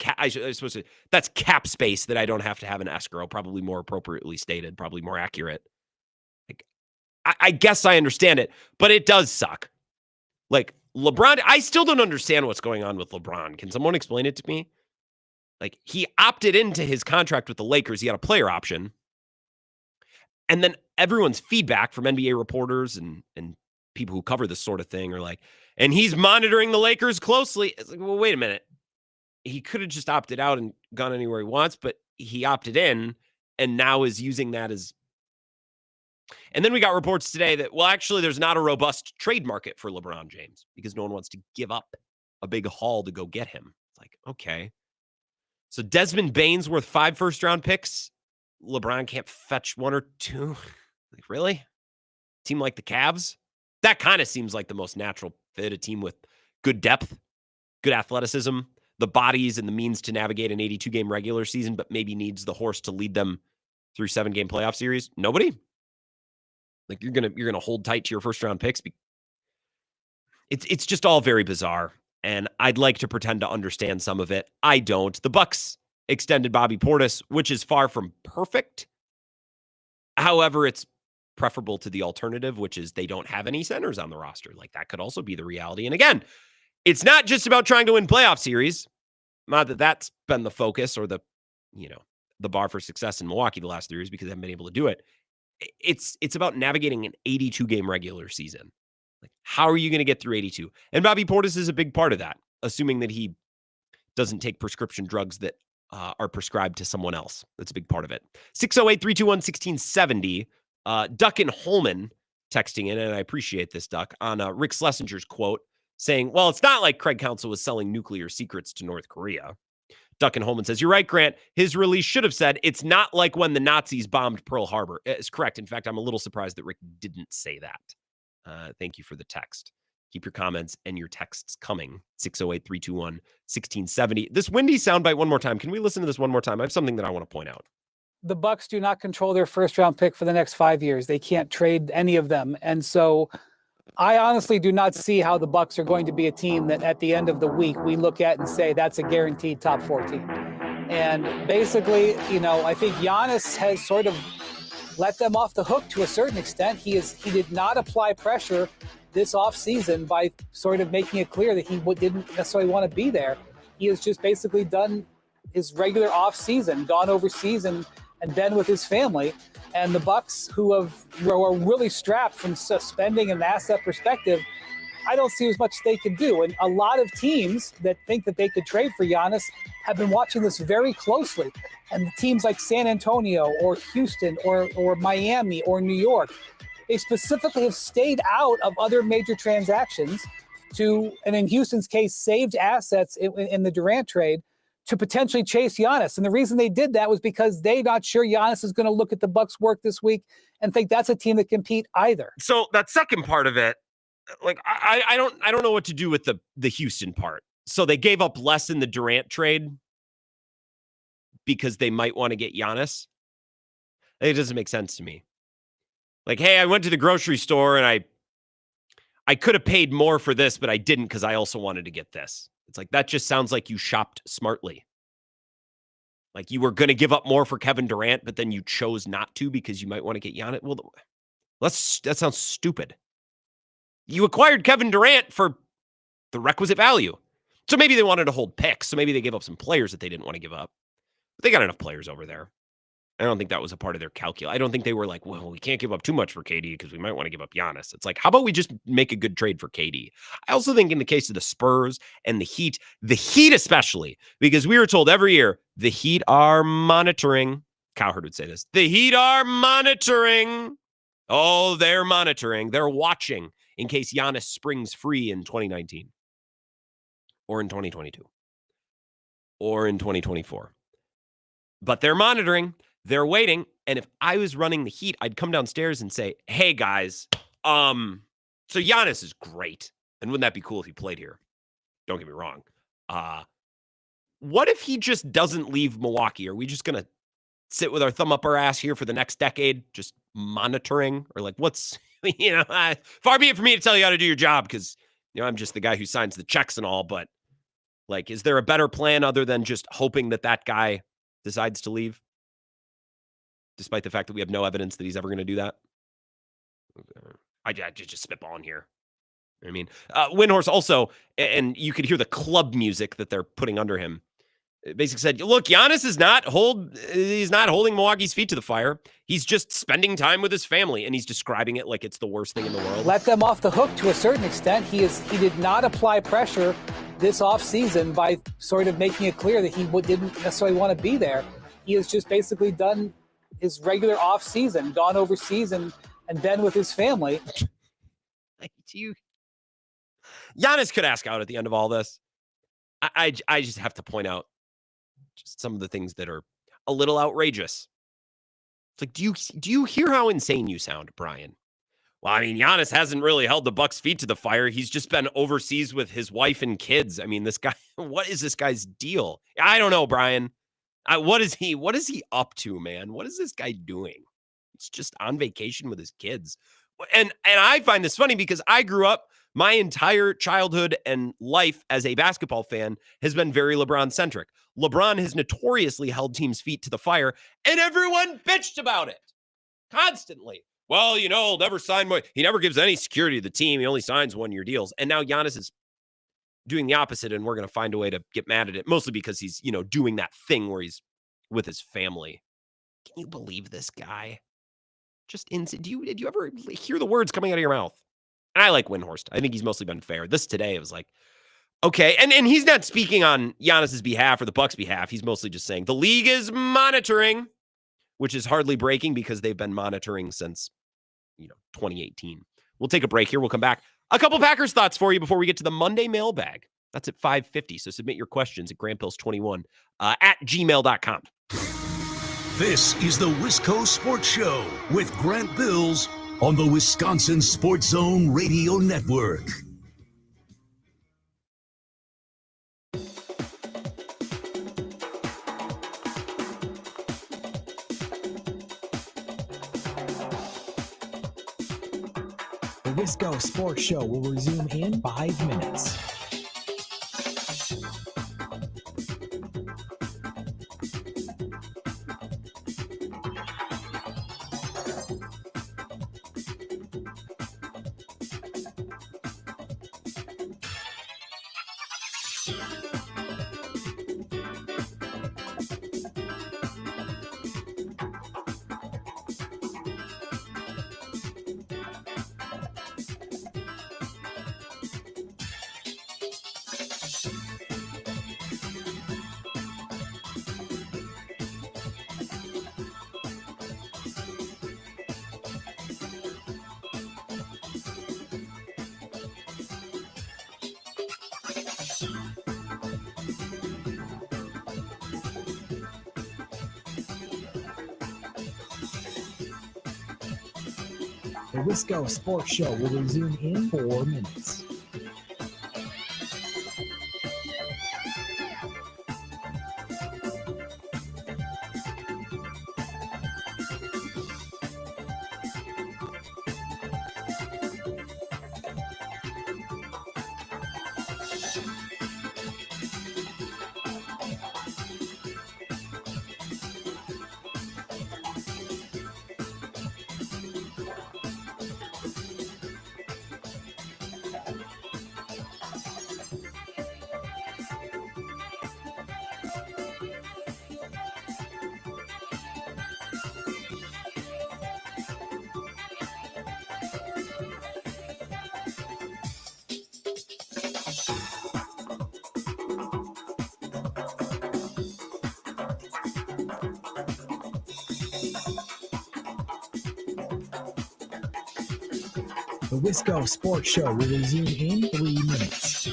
that's cap space that I don't have to have an escrow. Probably more appropriately stated, probably more accurate. Like, I guess I understand it, but it does suck. Like, LeBron, I still don't understand what's going on with LeBron. Can someone explain it to me? Like, he opted into his contract with the Lakers. He had a player option. And then everyone's feedback from NBA reporters and people who cover this sort of thing are like, and he's monitoring the Lakers closely. It's like, well, wait a minute. He could have just opted out and gone anywhere he wants, but he opted in and now is using that as. And then we got reports today that, well, actually, there's not a robust trade market for LeBron James because no one wants to give up a big haul to go get him. It's like, okay. So Desmond Bane's worth 5 first-round picks. LeBron can't fetch 1 or 2. Like, really? Team like the Cavs? That kind of seems like the most natural fit, a team with good depth, good athleticism, the bodies and the means to navigate an 82-game regular season, but maybe needs the horse to lead them through 7-game playoff series. Nobody? Like, you're gonna hold tight to your first-round picks? It's just all very bizarre, and I'd like to pretend to understand some of it. I don't. The Bucks extended Bobby Portis, which is far from perfect. However, it's preferable to the alternative, which is they don't have any centers on the roster. Like, that could also be the reality. And again, it's not just about trying to win playoff series. Not that that's been the focus or the bar for success in Milwaukee the last 3 years, because they haven't been able to do it. It's about navigating an 82-game regular season. Like, how are you going to get through 82? And Bobby Portis is a big part of that, assuming that he doesn't take prescription drugs that are prescribed to someone else. That's a big part of it. 608-321-1670. Duck and Holman texting in, and I appreciate this, Duck, on Rick Schlesinger's quote saying, well, it's not like Craig Counsell was selling nuclear secrets to North Korea. Duck and Holman says, you're right, Grant. His release should have said, it's not like when the Nazis bombed Pearl Harbor. It's correct. In fact, I'm a little surprised that Rick didn't say that. Thank you for the text. Keep your comments and your texts coming. 608-321-1670. This windy soundbite one more time. Can we listen to this one more time? I have something that I want to point out. The Bucks do not control their first-round pick for the next 5 years. They can't trade any of them. And so I honestly do not see how the Bucks are going to be a team that at the end of the week we look at and say that's a guaranteed top 4 team. And basically, I think Giannis has sort of let them off the hook to a certain extent. He did not apply pressure this offseason by sort of making it clear that he didn't necessarily want to be there. He has just basically done his regular offseason, gone overseas and been with his family. And the Bucks, who are really strapped from spending and asset perspective, I don't see as much they can do. And a lot of teams that think that they could trade for Giannis have been watching this very closely. And teams like San Antonio or Houston or Miami or New York, They specifically have stayed out of other major transactions and in Houston's case, saved assets in the Durant trade to potentially chase Giannis. And the reason they did that was because they're not sure Giannis is going to look at the Bucks' work this week and think that's a team that compete either. So that second part of it, like I don't know what to do with the Houston part. So they gave up less in the Durant trade because they might want to get Giannis. It doesn't make sense to me. Like, hey, I went to the grocery store and I could have paid more for this, but I didn't because I also wanted to get this. It's like, that just sounds like you shopped smartly. Like you were going to give up more for Kevin Durant, but then you chose not to because you might want to get Giannis. Well, that sounds stupid. You acquired Kevin Durant for the requisite value. So maybe they wanted to hold picks. So maybe they gave up some players that they didn't want to give up. But they got enough players over there. I don't think that was a part of their calculus. I don't think they were like, well, we can't give up too much for KD because we might want to give up Giannis. It's like, how about we just make a good trade for KD? I also think in the case of the Spurs and the Heat especially, because we were told every year, the Heat are monitoring. Cowherd would say this. The Heat are monitoring. Oh, they're monitoring. They're watching in case Giannis springs free in 2019 or in 2022 or in 2024. But they're monitoring. They're waiting, and if I was running the Heat, I'd come downstairs and say, hey, guys, so Giannis is great, and wouldn't that be cool if he played here? Don't get me wrong. What if he just doesn't leave Milwaukee? Are we just going to sit with our thumb up our ass here for the next decade, just monitoring? Or like, what's, far be it for me to tell you how to do your job, because, I'm just the guy who signs the checks and all, but, like, is there a better plan other than just hoping that guy decides to leave? Despite the fact that we have no evidence that he's ever going to do that. I just spitballing here. I mean, Windhorse also, and you could hear the club music that they're putting under him. It basically said, look, Giannis is he's not holding Milwaukee's feet to the fire. He's just spending time with his family, and he's describing it like it's the worst thing in the world. Let them off the hook to a certain extent. He did not apply pressure this offseason by sort of making it clear that he didn't necessarily want to be there. He has just basically done his regular off season, gone overseas and been with his family. Giannis could ask out at the end of all this. I just have to point out just some of the things that are a little outrageous. It's like, do you hear how insane you sound, Brian? Well, I mean, Giannis hasn't really held the Bucks' feet to the fire. He's just been overseas with his wife and kids. I mean, this guy, what is this guy's deal? I don't know, Brian. What is he up to, man? What is this guy doing? He's just on vacation with his kids. And I find this funny because I grew up, my entire childhood and life as a basketball fan has been very LeBron-centric. LeBron has notoriously held teams' feet to the fire, and everyone bitched about it constantly. Well, he'll never sign more. He never gives any security to the team. He only signs one-year deals. And now Giannis is doing the opposite, and we're going to find a way to get mad at it, mostly because he's, doing that thing where he's with his family. Can you believe this guy? Just insane. Did you ever hear the words coming out of your mouth? And I like Windhorst. I think he's mostly been fair. This today, it was like, okay. And he's not speaking on Giannis's behalf or the Bucks' behalf. He's mostly just saying the league is monitoring, which is hardly breaking because they've been monitoring since, 2018. We'll take a break here. We'll come back. A couple Packers thoughts for you before we get to the Monday mailbag. That's at 5:50. So submit your questions at grandpills21 at gmail.com. This is the Wisco Sports Show with Grant Bills on the Wisconsin Sports Zone Radio Network. The Wisco Sports Show will resume in 5 minutes. The Wisco Sports Show will resume in 4 minutes. The Wisco Sports Show will resume in 3 minutes.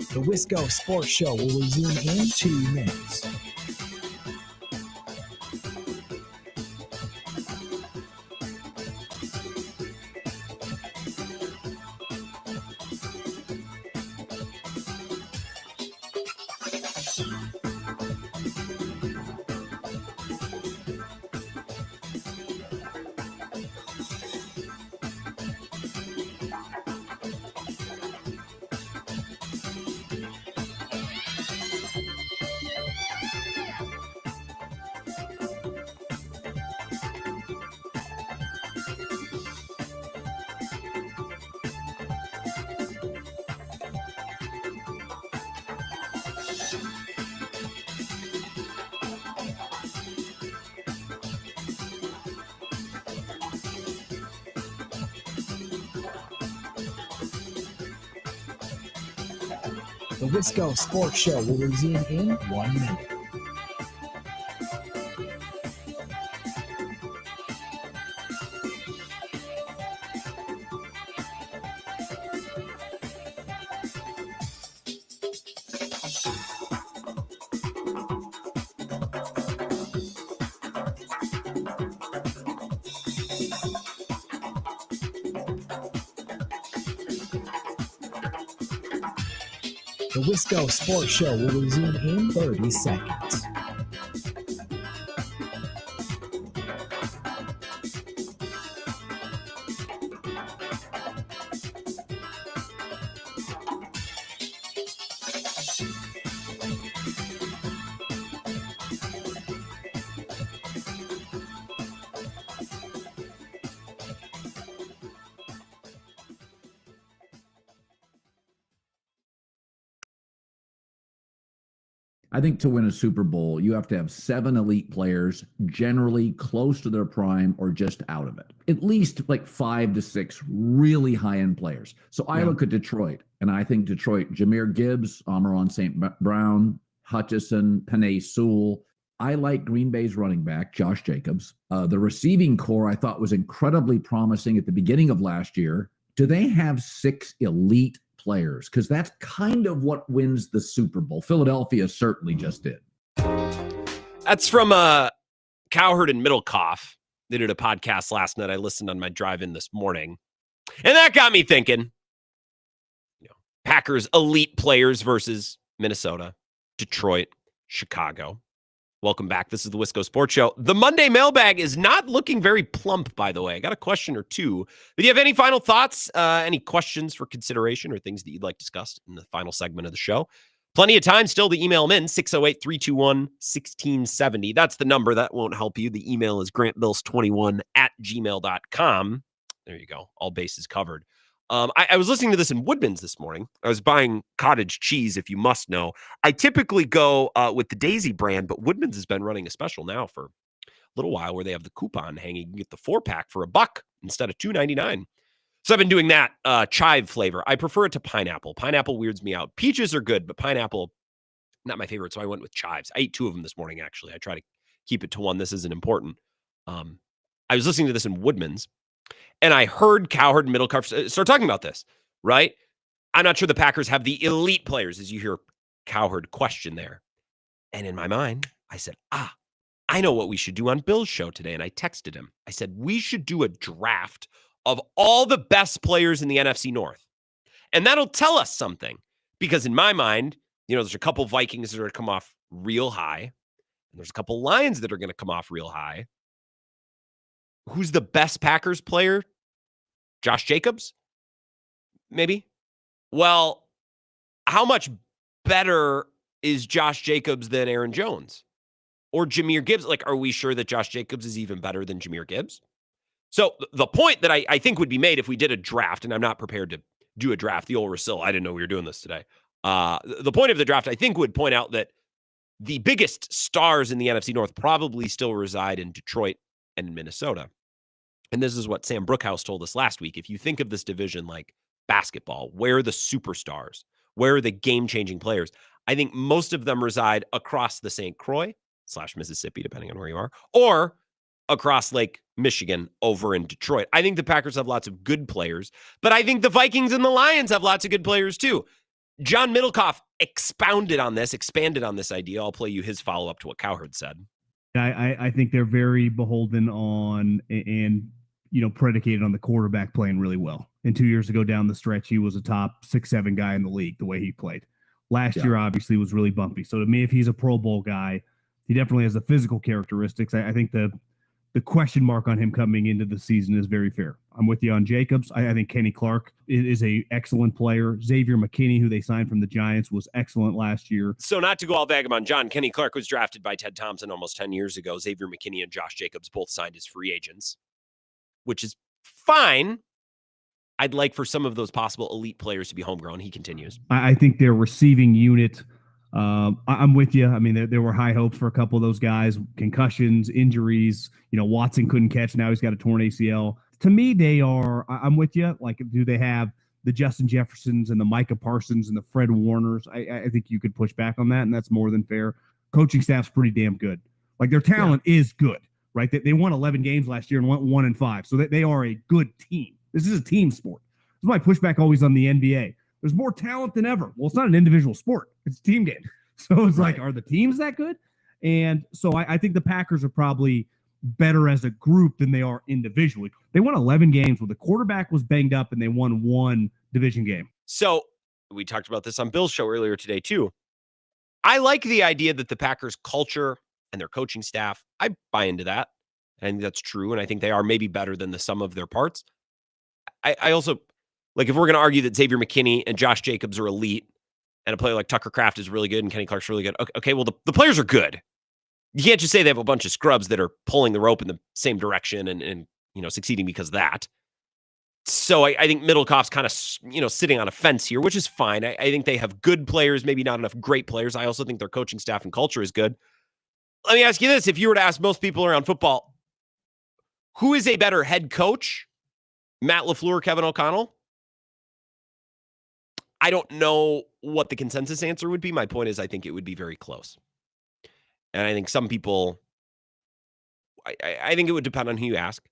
The Wisco Sports Show will resume in 2 minutes. The Wisco Sports Show will resume in 1 minute. The Wisco Sports Show will resume in 30 seconds. I think to win a Super Bowl, you have to have 7 elite players, generally close to their prime or just out of it. At least like 5 to 6 really high-end players. So I look at Detroit, and I think Detroit, Jahmyr Gibbs, Amon St. Brown, Hutchison, Penei Sewell. I like Green Bay's running back, Josh Jacobs. The receiving core I thought was incredibly promising at the beginning of last year. Do they have 6 elite players? Because that's kind of what wins the Super Bowl. Philadelphia certainly just did. That's from Cowherd and Middlecoff. They did a podcast last night. I listened on my drive-in this morning. And that got me thinking, Packers elite players versus Minnesota, Detroit, Chicago. Welcome back. This is the Wisco Sports Show. The Monday mailbag is not looking very plump, by the way. I got a question or two. But do you have any final thoughts, any questions for consideration or things that you'd like discussed in the final segment of the show? Plenty of time still to email them in, 608-321-1670. That's the number. That won't help you. The email is grantbills21@gmail.com. There you go. All bases covered. I was listening to this in Woodman's this morning. I was buying cottage cheese, if you must know. I typically go with the Daisy brand, but Woodman's has been running a special now for a little while where they have the coupon hanging. You can get the 4-pack for $1 instead of $2.99. So I've been doing that chive flavor. I prefer it to pineapple. Pineapple weirds me out. Peaches are good, but pineapple, not my favorite, so I went with chives. I ate 2 of them this morning, actually. I try to keep it to 1. This isn't important. I was listening to this in Woodman's, and I heard Cowherd and Middlecoff start talking about this, right? I'm not sure the Packers have the elite players, as you hear Cowherd question there. And in my mind, I said, I know what we should do on Bill's show today. And I texted him. I said, we should do a draft of all the best players in the NFC North. And that'll tell us something. Because in my mind, there's a couple Vikings that are going to come off real high. And there's a couple Lions that are going to come off real high. Who's the best Packers player? Josh Jacobs? Maybe? Well, how much better is Josh Jacobs than Aaron Jones? Or Jahmyr Gibbs? Are we sure that Josh Jacobs is even better than Jahmyr Gibbs? So the point that I think would be made if we did a draft, and I'm not prepared to do a draft, the old Rasil, I didn't know we were doing this today. The point of the draft, I think, would point out that the biggest stars in the NFC North probably still reside in Detroit and Minnesota. And this is what Sam Brookhouse told us last week. If you think of this division like basketball, where are the superstars? Where are the game-changing players? I think most of them reside across the St. Croix/Mississippi, depending on where you are, or across Lake Michigan over in Detroit. I think the Packers have lots of good players, but I think the Vikings and the Lions have lots of good players too. John Middlecoff expanded on this idea. I'll play you his follow-up to what Cowherd said. I think they're very beholden on and predicated on the quarterback playing really well. And 2 years ago down the stretch, he was a top 6-7 guy in the league the way he played. Last year, obviously, was really bumpy. So to me, if he's a Pro Bowl guy, he definitely has the physical characteristics. I think the question mark on him coming into the season is very fair. I'm with you on Jacobs. I think Kenny Clark is a excellent player. Xavier McKinney, who they signed from the Giants, was excellent last year. So not to go all vagabond John, Kenny Clark was drafted by Ted Thompson almost 10 years ago. Xavier McKinney and Josh Jacobs both signed as free agents, which is fine. I'd like for some of those possible elite players to be homegrown. He continues. I think their receiving unit, I'm with you. I mean, there were high hopes for a couple of those guys, concussions, injuries. Watson couldn't catch. Now he's got a torn ACL. To me, I'm with you. Do they have the Justin Jeffersons and the Micah Parsons and the Fred Warners? I think you could push back on that, and that's more than fair. Coaching staff's pretty damn good. Their talent is good, right? They won 11 games last year and went 1-5. So they are a good team. This is a team sport. This is my pushback always on the NBA. There's more talent than ever. Well, it's not an individual sport. It's a team game. So it's are the teams that good? And so I think the Packers are probably better as a group than they are individually. They won 11 games where the quarterback was banged up and they won 1 division game. So we talked about this on Bill's show earlier today too. I like the idea that the Packers culture and their coaching staff, I buy into that. And that's true. And I think they are maybe better than the sum of their parts. I also, if we're going to argue that Xavier McKinney and Josh Jacobs are elite and a player like Tucker Kraft is really good and Kenny Clark's really good. Okay, well, the players are good. You can't just say they have a bunch of scrubs that are pulling the rope in the same direction and succeeding because of that. So I think Middlecoff's kind of, sitting on a fence here, which is fine. I think they have good players, maybe not enough great players. I also think their coaching staff and culture is good. Let me ask you this. If you were to ask most people around football, who is a better head coach, Matt LaFleur or Kevin O'Connell? I don't know what the consensus answer would be. My point is I think it would be very close. And I think some people, I think it would depend on who you ask.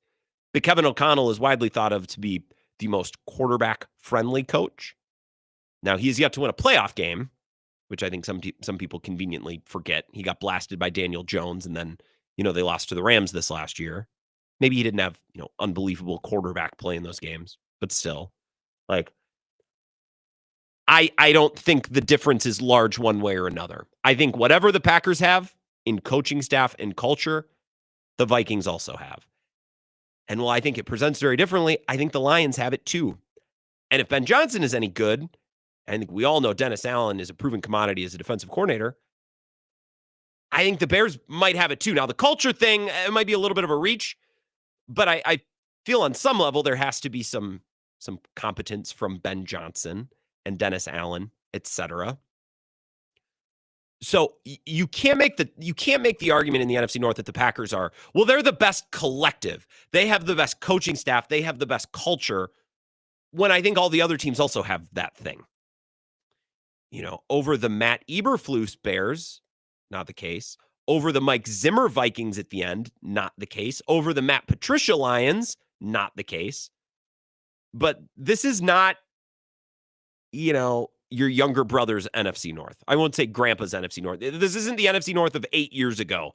But Kevin O'Connell is widely thought of to be the most quarterback-friendly coach. Now, he has yet to win a playoff game, which I think some people conveniently forget. He got blasted by Daniel Jones, and then, they lost to the Rams this last year. Maybe he didn't have, unbelievable quarterback play in those games, but still, I don't think the difference is large one way or another. I think whatever the Packers have, in coaching staff and culture, the Vikings also have. And while I think it presents very differently, I think the Lions have it too. And if Ben Johnson is any good, I think we all know Dennis Allen is a proven commodity as a defensive coordinator, I think the Bears might have it too. Now, the culture thing, it might be a little bit of a reach, but I feel on some level there has to be some competence from Ben Johnson and Dennis Allen, etc. So you can't make the argument in the NFC North that the Packers are, well, they're the best collective. They have the best coaching staff. They have the best culture, when I think all the other teams also have that thing. Over the Matt Eberflus Bears, not the case. Over the Mike Zimmer Vikings at the end, not the case. Over the Matt Patricia Lions, not the case. But this is not, your younger brother's NFC North. I won't say grandpa's NFC North. This isn't the NFC North of 8 years ago,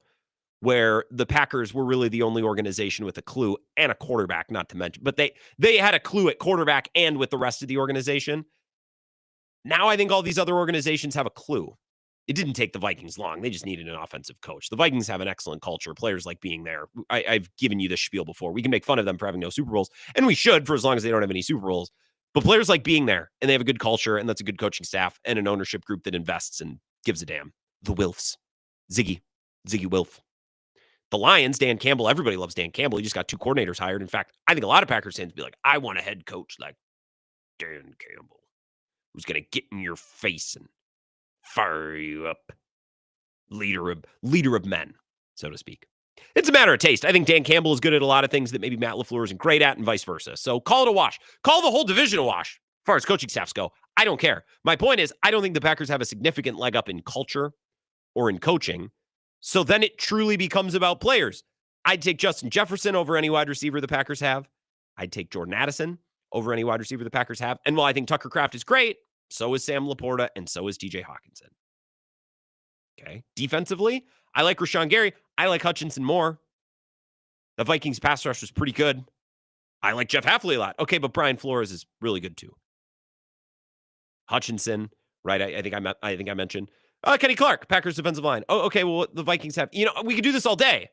where the Packers were really the only organization with a clue and a quarterback, not to mention. But they had a clue at quarterback and with the rest of the organization. Now I think all these other organizations have a clue. It didn't take the Vikings long. They just needed an offensive coach. The Vikings have an excellent culture. Players like being there. I've given you this spiel before. We can make fun of them for having no Super Bowls, and we should for as long as they don't have any Super Bowls. But players like being there, and they have a good culture, and that's a good coaching staff, and an ownership group that invests and gives a damn. The Wilfs. Ziggy Wilf. The Lions, Dan Campbell. Everybody loves Dan Campbell. He just got 2 coordinators hired. In fact, I think a lot of Packers fans be like, I want a head coach like Dan Campbell, who's going to get in your face and fire you up. Leader of men, so to speak. It's a matter of taste. I think Dan Campbell is good at a lot of things that maybe Matt LaFleur isn't great at, and vice versa. So call it a wash. Call the whole division a wash. As far as coaching staffs go, I don't care. My point is, I don't think the Packers have a significant leg up in culture or in coaching. So then it truly becomes about players. I'd take Justin Jefferson over any wide receiver the Packers have. I'd take Jordan Addison over any wide receiver the Packers have. And while I think Tucker Kraft is great, so is Sam Laporta, and so is TJ Hawkinson. Okay. Defensively, I like Rashawn Gary. I like Hutchinson more. The Vikings pass rush was pretty good. I like Jeff Hafley a lot. Okay, but Brian Flores is really good too. Hutchinson, right? I think I mentioned Kenny Clark, Packers defensive line. Oh, okay. Well, the Vikings have. We could do this all day.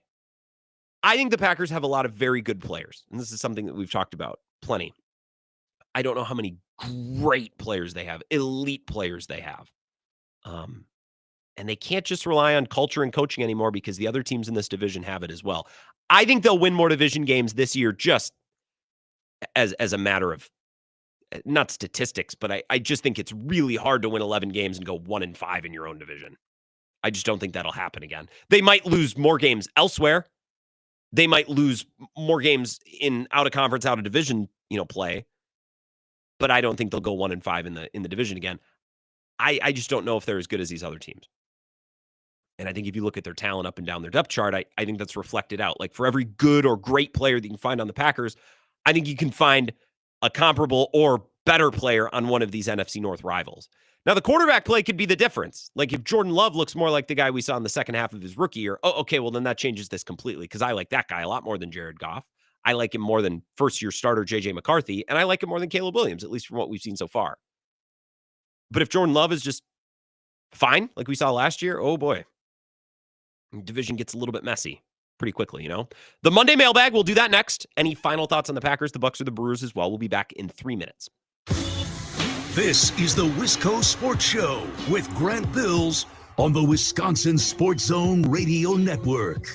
I think the Packers have a lot of very good players, and this is something that we've talked about plenty. I don't know how many great players they have, elite players they have. And they can't just rely on culture and coaching anymore because the other teams in this division have it as well. I think they'll win more division games this year just as a matter of, not statistics, but I just think it's really hard to win 11 games and go 1-5 in your own division. I just don't think that'll happen again. They might lose more games elsewhere. They might lose more games in out of conference, out of division, play. But I don't think they'll go 1-5 in the division again. I just don't know if they're as good as these other teams. And I think if you look at their talent up and down their depth chart, I think that's reflected out. Like for every good or great player that you can find on the Packers, I think you can find a comparable or better player on one of these NFC North rivals. Now, the quarterback play could be the difference. Like if Jordan Love looks more like the guy we saw in the second half of his rookie year, okay, well then that changes this completely because I like that guy a lot more than Jared Goff. I like him more than first-year starter J.J. McCarthy, and I like him more than Caleb Williams, at least from what we've seen so far. But if Jordan Love is just fine, like we saw last year, oh boy, division gets a little bit messy pretty quickly, The Monday mailbag, we'll do that next. Any final thoughts on the Packers, the Bucs, or the Brewers as well? We'll be back in 3 minutes. This is the Wisco Sports Show with Grant Bills on the Wisconsin Sports Zone Radio Network.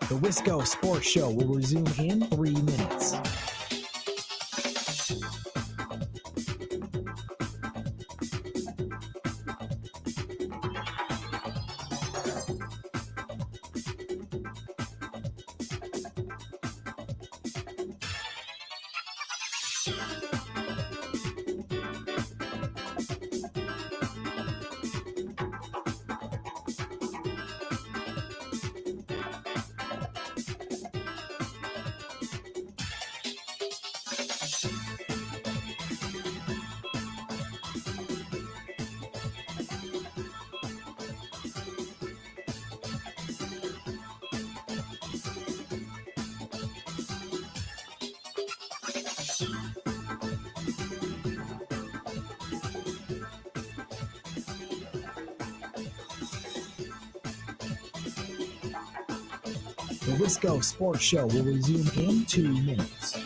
The Wisco Sports Show will resume in 3 minutes. The Wisco Sports Show will resume in 2 minutes.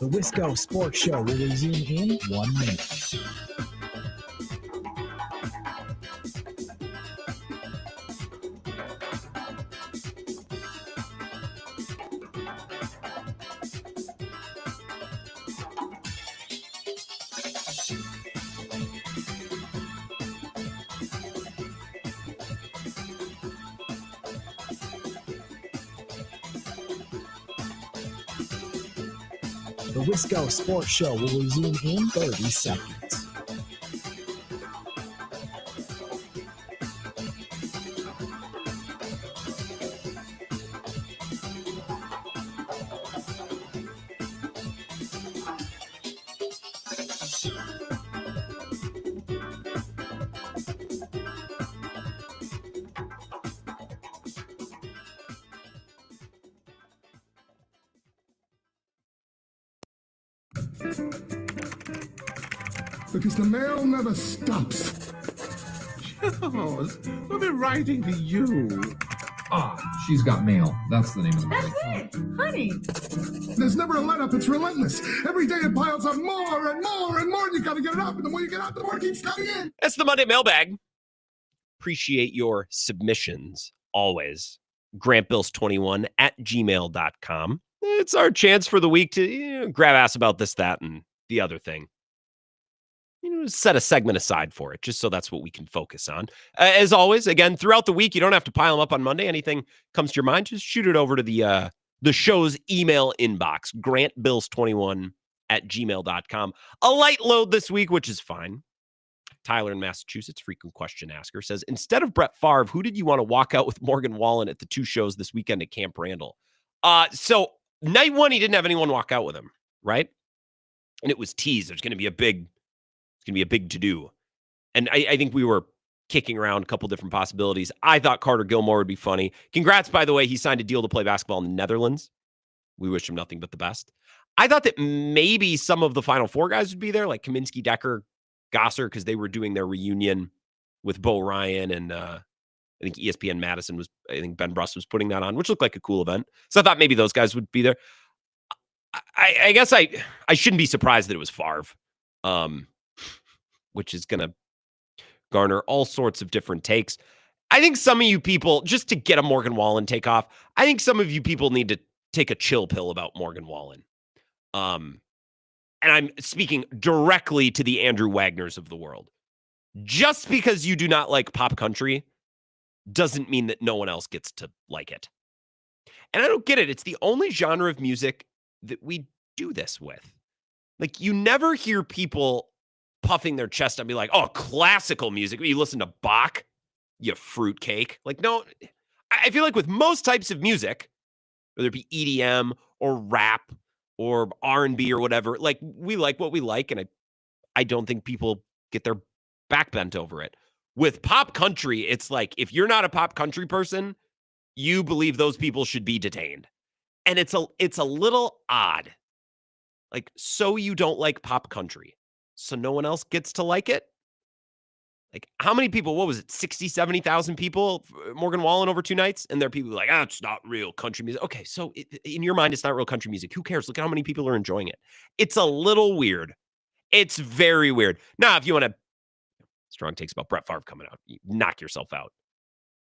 The Wisco Sports Show will resume in 1 minute. The Wisco Sports Show will resume in 30 seconds. Because the mail never stops. Charles, we'll be writing to you. She's got mail. That's the name of the That's movie. it, honey. There's never a let up. It's relentless. Every day it piles up more and more and more. And you got to get it up. And the more you get out, the more it keeps coming in. That's the Monday mailbag. Appreciate your submissions always. GrantBills21@gmail.com. It's our chance for the week to grab ass about this, that, and the other thing. Set a segment aside for it, just so that's what we can focus on. As always, again, throughout the week, you don't have to pile them up on Monday. Anything comes to your mind, just shoot it over to the show's email inbox, grantbills21@gmail.com. A light load this week, which is fine. Tyler in Massachusetts, frequent question asker, says, instead of Brett Favre, who did you want to walk out with Morgan Wallen at the 2 shows this weekend at Camp Randall? So night 1, he didn't have anyone walk out with him, right? And it was teased. There's going to be a big to-do. And I think we were kicking around a couple different possibilities. I thought Carter Gilmore would be funny. Congrats, by the way. He signed a deal to play basketball in the Netherlands. We wish him nothing but the best. I thought that maybe some of the Final Four guys would be there, like Kaminsky, Decker, Gosser, because they were doing their reunion with Bo Ryan and I think ESPN Madison was, I think Ben Bruss was putting that on, which looked like a cool event. So I thought maybe those guys would be there. I guess I shouldn't be surprised that it was Favre, which is going to garner all sorts of different takes. I think some of you people, just to get a Morgan Wallen take off, I think some of you people need to take a chill pill about Morgan Wallen. And I'm speaking directly to the Andrew Wagners of the world. Just because you do not like pop country doesn't mean that no one else gets to like it. And I don't get it. It's the only genre of music that we do this with. Like, you never hear people puffing their chest and be like, oh, classical music. You listen to Bach, you fruitcake. Like, no, I feel like with most types of music, whether it be EDM or rap or R&B or whatever, like, we like what we like, and I don't think people get their back bent over it. With pop country, it's like, if you're not a pop country person, you believe those people should be detained. And it's a little odd. Like, so you don't like pop country, so no one else gets to like it? Like, how many people, what was it, 60, 70,000 people, Morgan Wallen over 2 nights? And there are people like, it's not real country music. Okay, so in your mind, it's not real country music. Who cares? Look at how many people are enjoying it. It's a little weird. It's very weird. Now, if you want to, strong takes about Brett Favre coming out, you knock yourself out.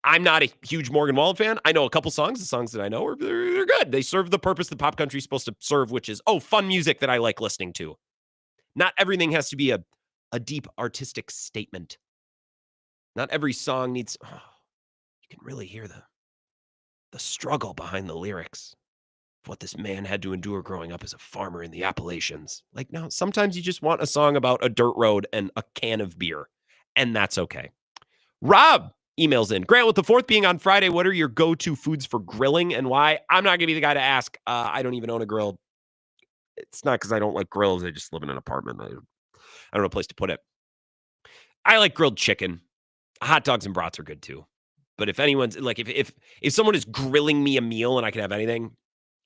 I'm not a huge Morgan Wallen fan. I know a couple songs. The songs that I know they're good. They serve the purpose that pop country is supposed to serve, which is, fun music that I like listening to. Not everything has to be a deep artistic statement. Not every song needs, you can really hear the struggle behind the lyrics of what this man had to endure growing up as a farmer in the Appalachians. Like, no, sometimes you just want a song about a dirt road and a can of beer, and that's okay. Rob emails in, Grant, with the 4th being on Friday, what are your go-to foods for grilling and why? I'm not going to be the guy to ask. I don't even own a grill. It's not because I don't like grills. I just live in an apartment. I don't know a place to put it. I like grilled chicken. Hot dogs and brats are good too. But if anyone's like, if someone is grilling me a meal and I can have anything,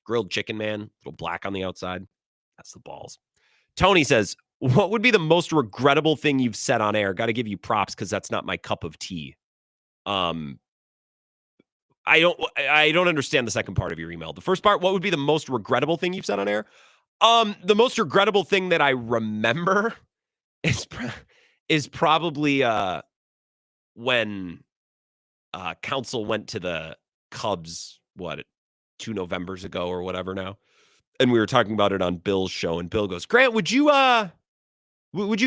grilled chicken, man, a little black on the outside, that's the balls. Tony says, what would be the most regrettable thing you've said on air? Got to give you props because that's not my cup of tea. I don't understand the second part of your email. The first part, what would be the most regrettable thing you've said on air? The most regrettable thing that I remember is probably when Council went to the Cubs, 2 Novembers ago or whatever now, and we were talking about it on Bill's show, and Bill goes, Grant, would you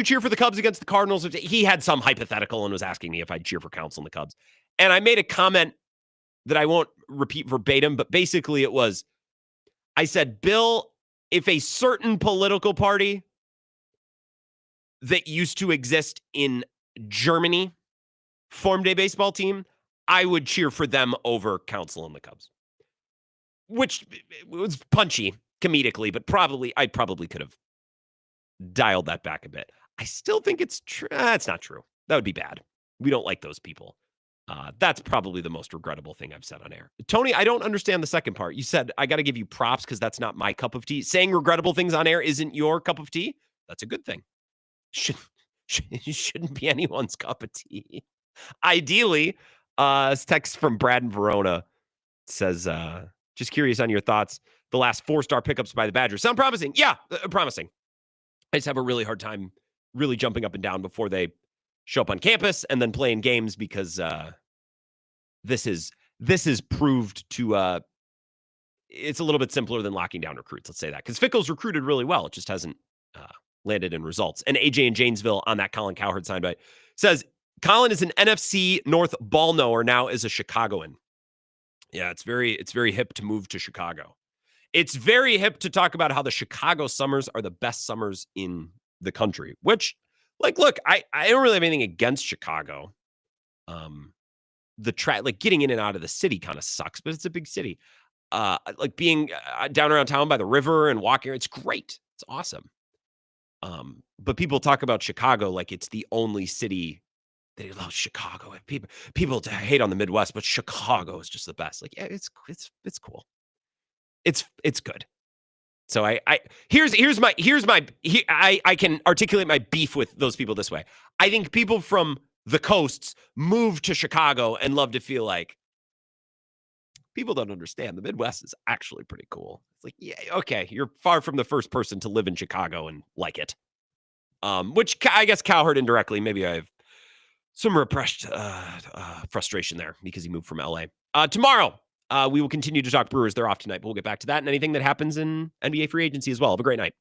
cheer for the Cubs against the Cardinals? He had some hypothetical and was asking me if I'd cheer for Council and the Cubs. And I made a comment that I won't repeat verbatim, but basically it was, I said, Bill, if a certain political party that used to exist in Germany formed a baseball team, I would cheer for them over Council and the Cubs. Which was punchy comedically, but I probably could have dialed that back a bit. I still think it's true. That's not true. That would be bad. We don't like those people. That's probably the most regrettable thing I've said on air. Tony, I don't understand the second part. You said, I got to give you props because that's not my cup of tea. Saying regrettable things on air isn't your cup of tea. That's a good thing. Shouldn't be anyone's cup of tea. Ideally, this text from Brad in Verona says, just curious on your thoughts. The last 4-star pickups by the Badgers. Sound promising? Yeah, promising. I just have a really hard time really jumping up and down before they show up on campus and then playing games because this is proved to it's a little bit simpler than locking down recruits. Let's say that because Fickle's recruited really well. It just hasn't landed in results. And AJ in Janesville on that Colin Cowherd soundbite says Colin is an NFC North ball knower now as a Chicagoan. Yeah, it's very hip to move to Chicago. It's very hip to talk about how the Chicago summers are the best summers in the country, which, like, look, I don't really have anything against Chicago. Like getting in and out of the city kind of sucks, but it's a big city. Like being down around town by the river and walking, it's great. It's awesome. But people talk about Chicago like it's the only city. They love Chicago. People hate on the Midwest, but Chicago is just the best. Like, yeah, it's cool. It's good. So I can articulate my beef with those people this way. I think people from the coasts move to Chicago and love to feel like people don't understand. The Midwest is actually pretty cool. It's like, yeah, okay, you're far from the first person to live in Chicago and like it. Which I guess Cowherd indirectly, maybe I have some repressed frustration there because he moved from LA. Tomorrow, we will continue to talk Brewers. They're off tonight, but we'll get back to that and anything that happens in NBA free agency as well. Have a great night.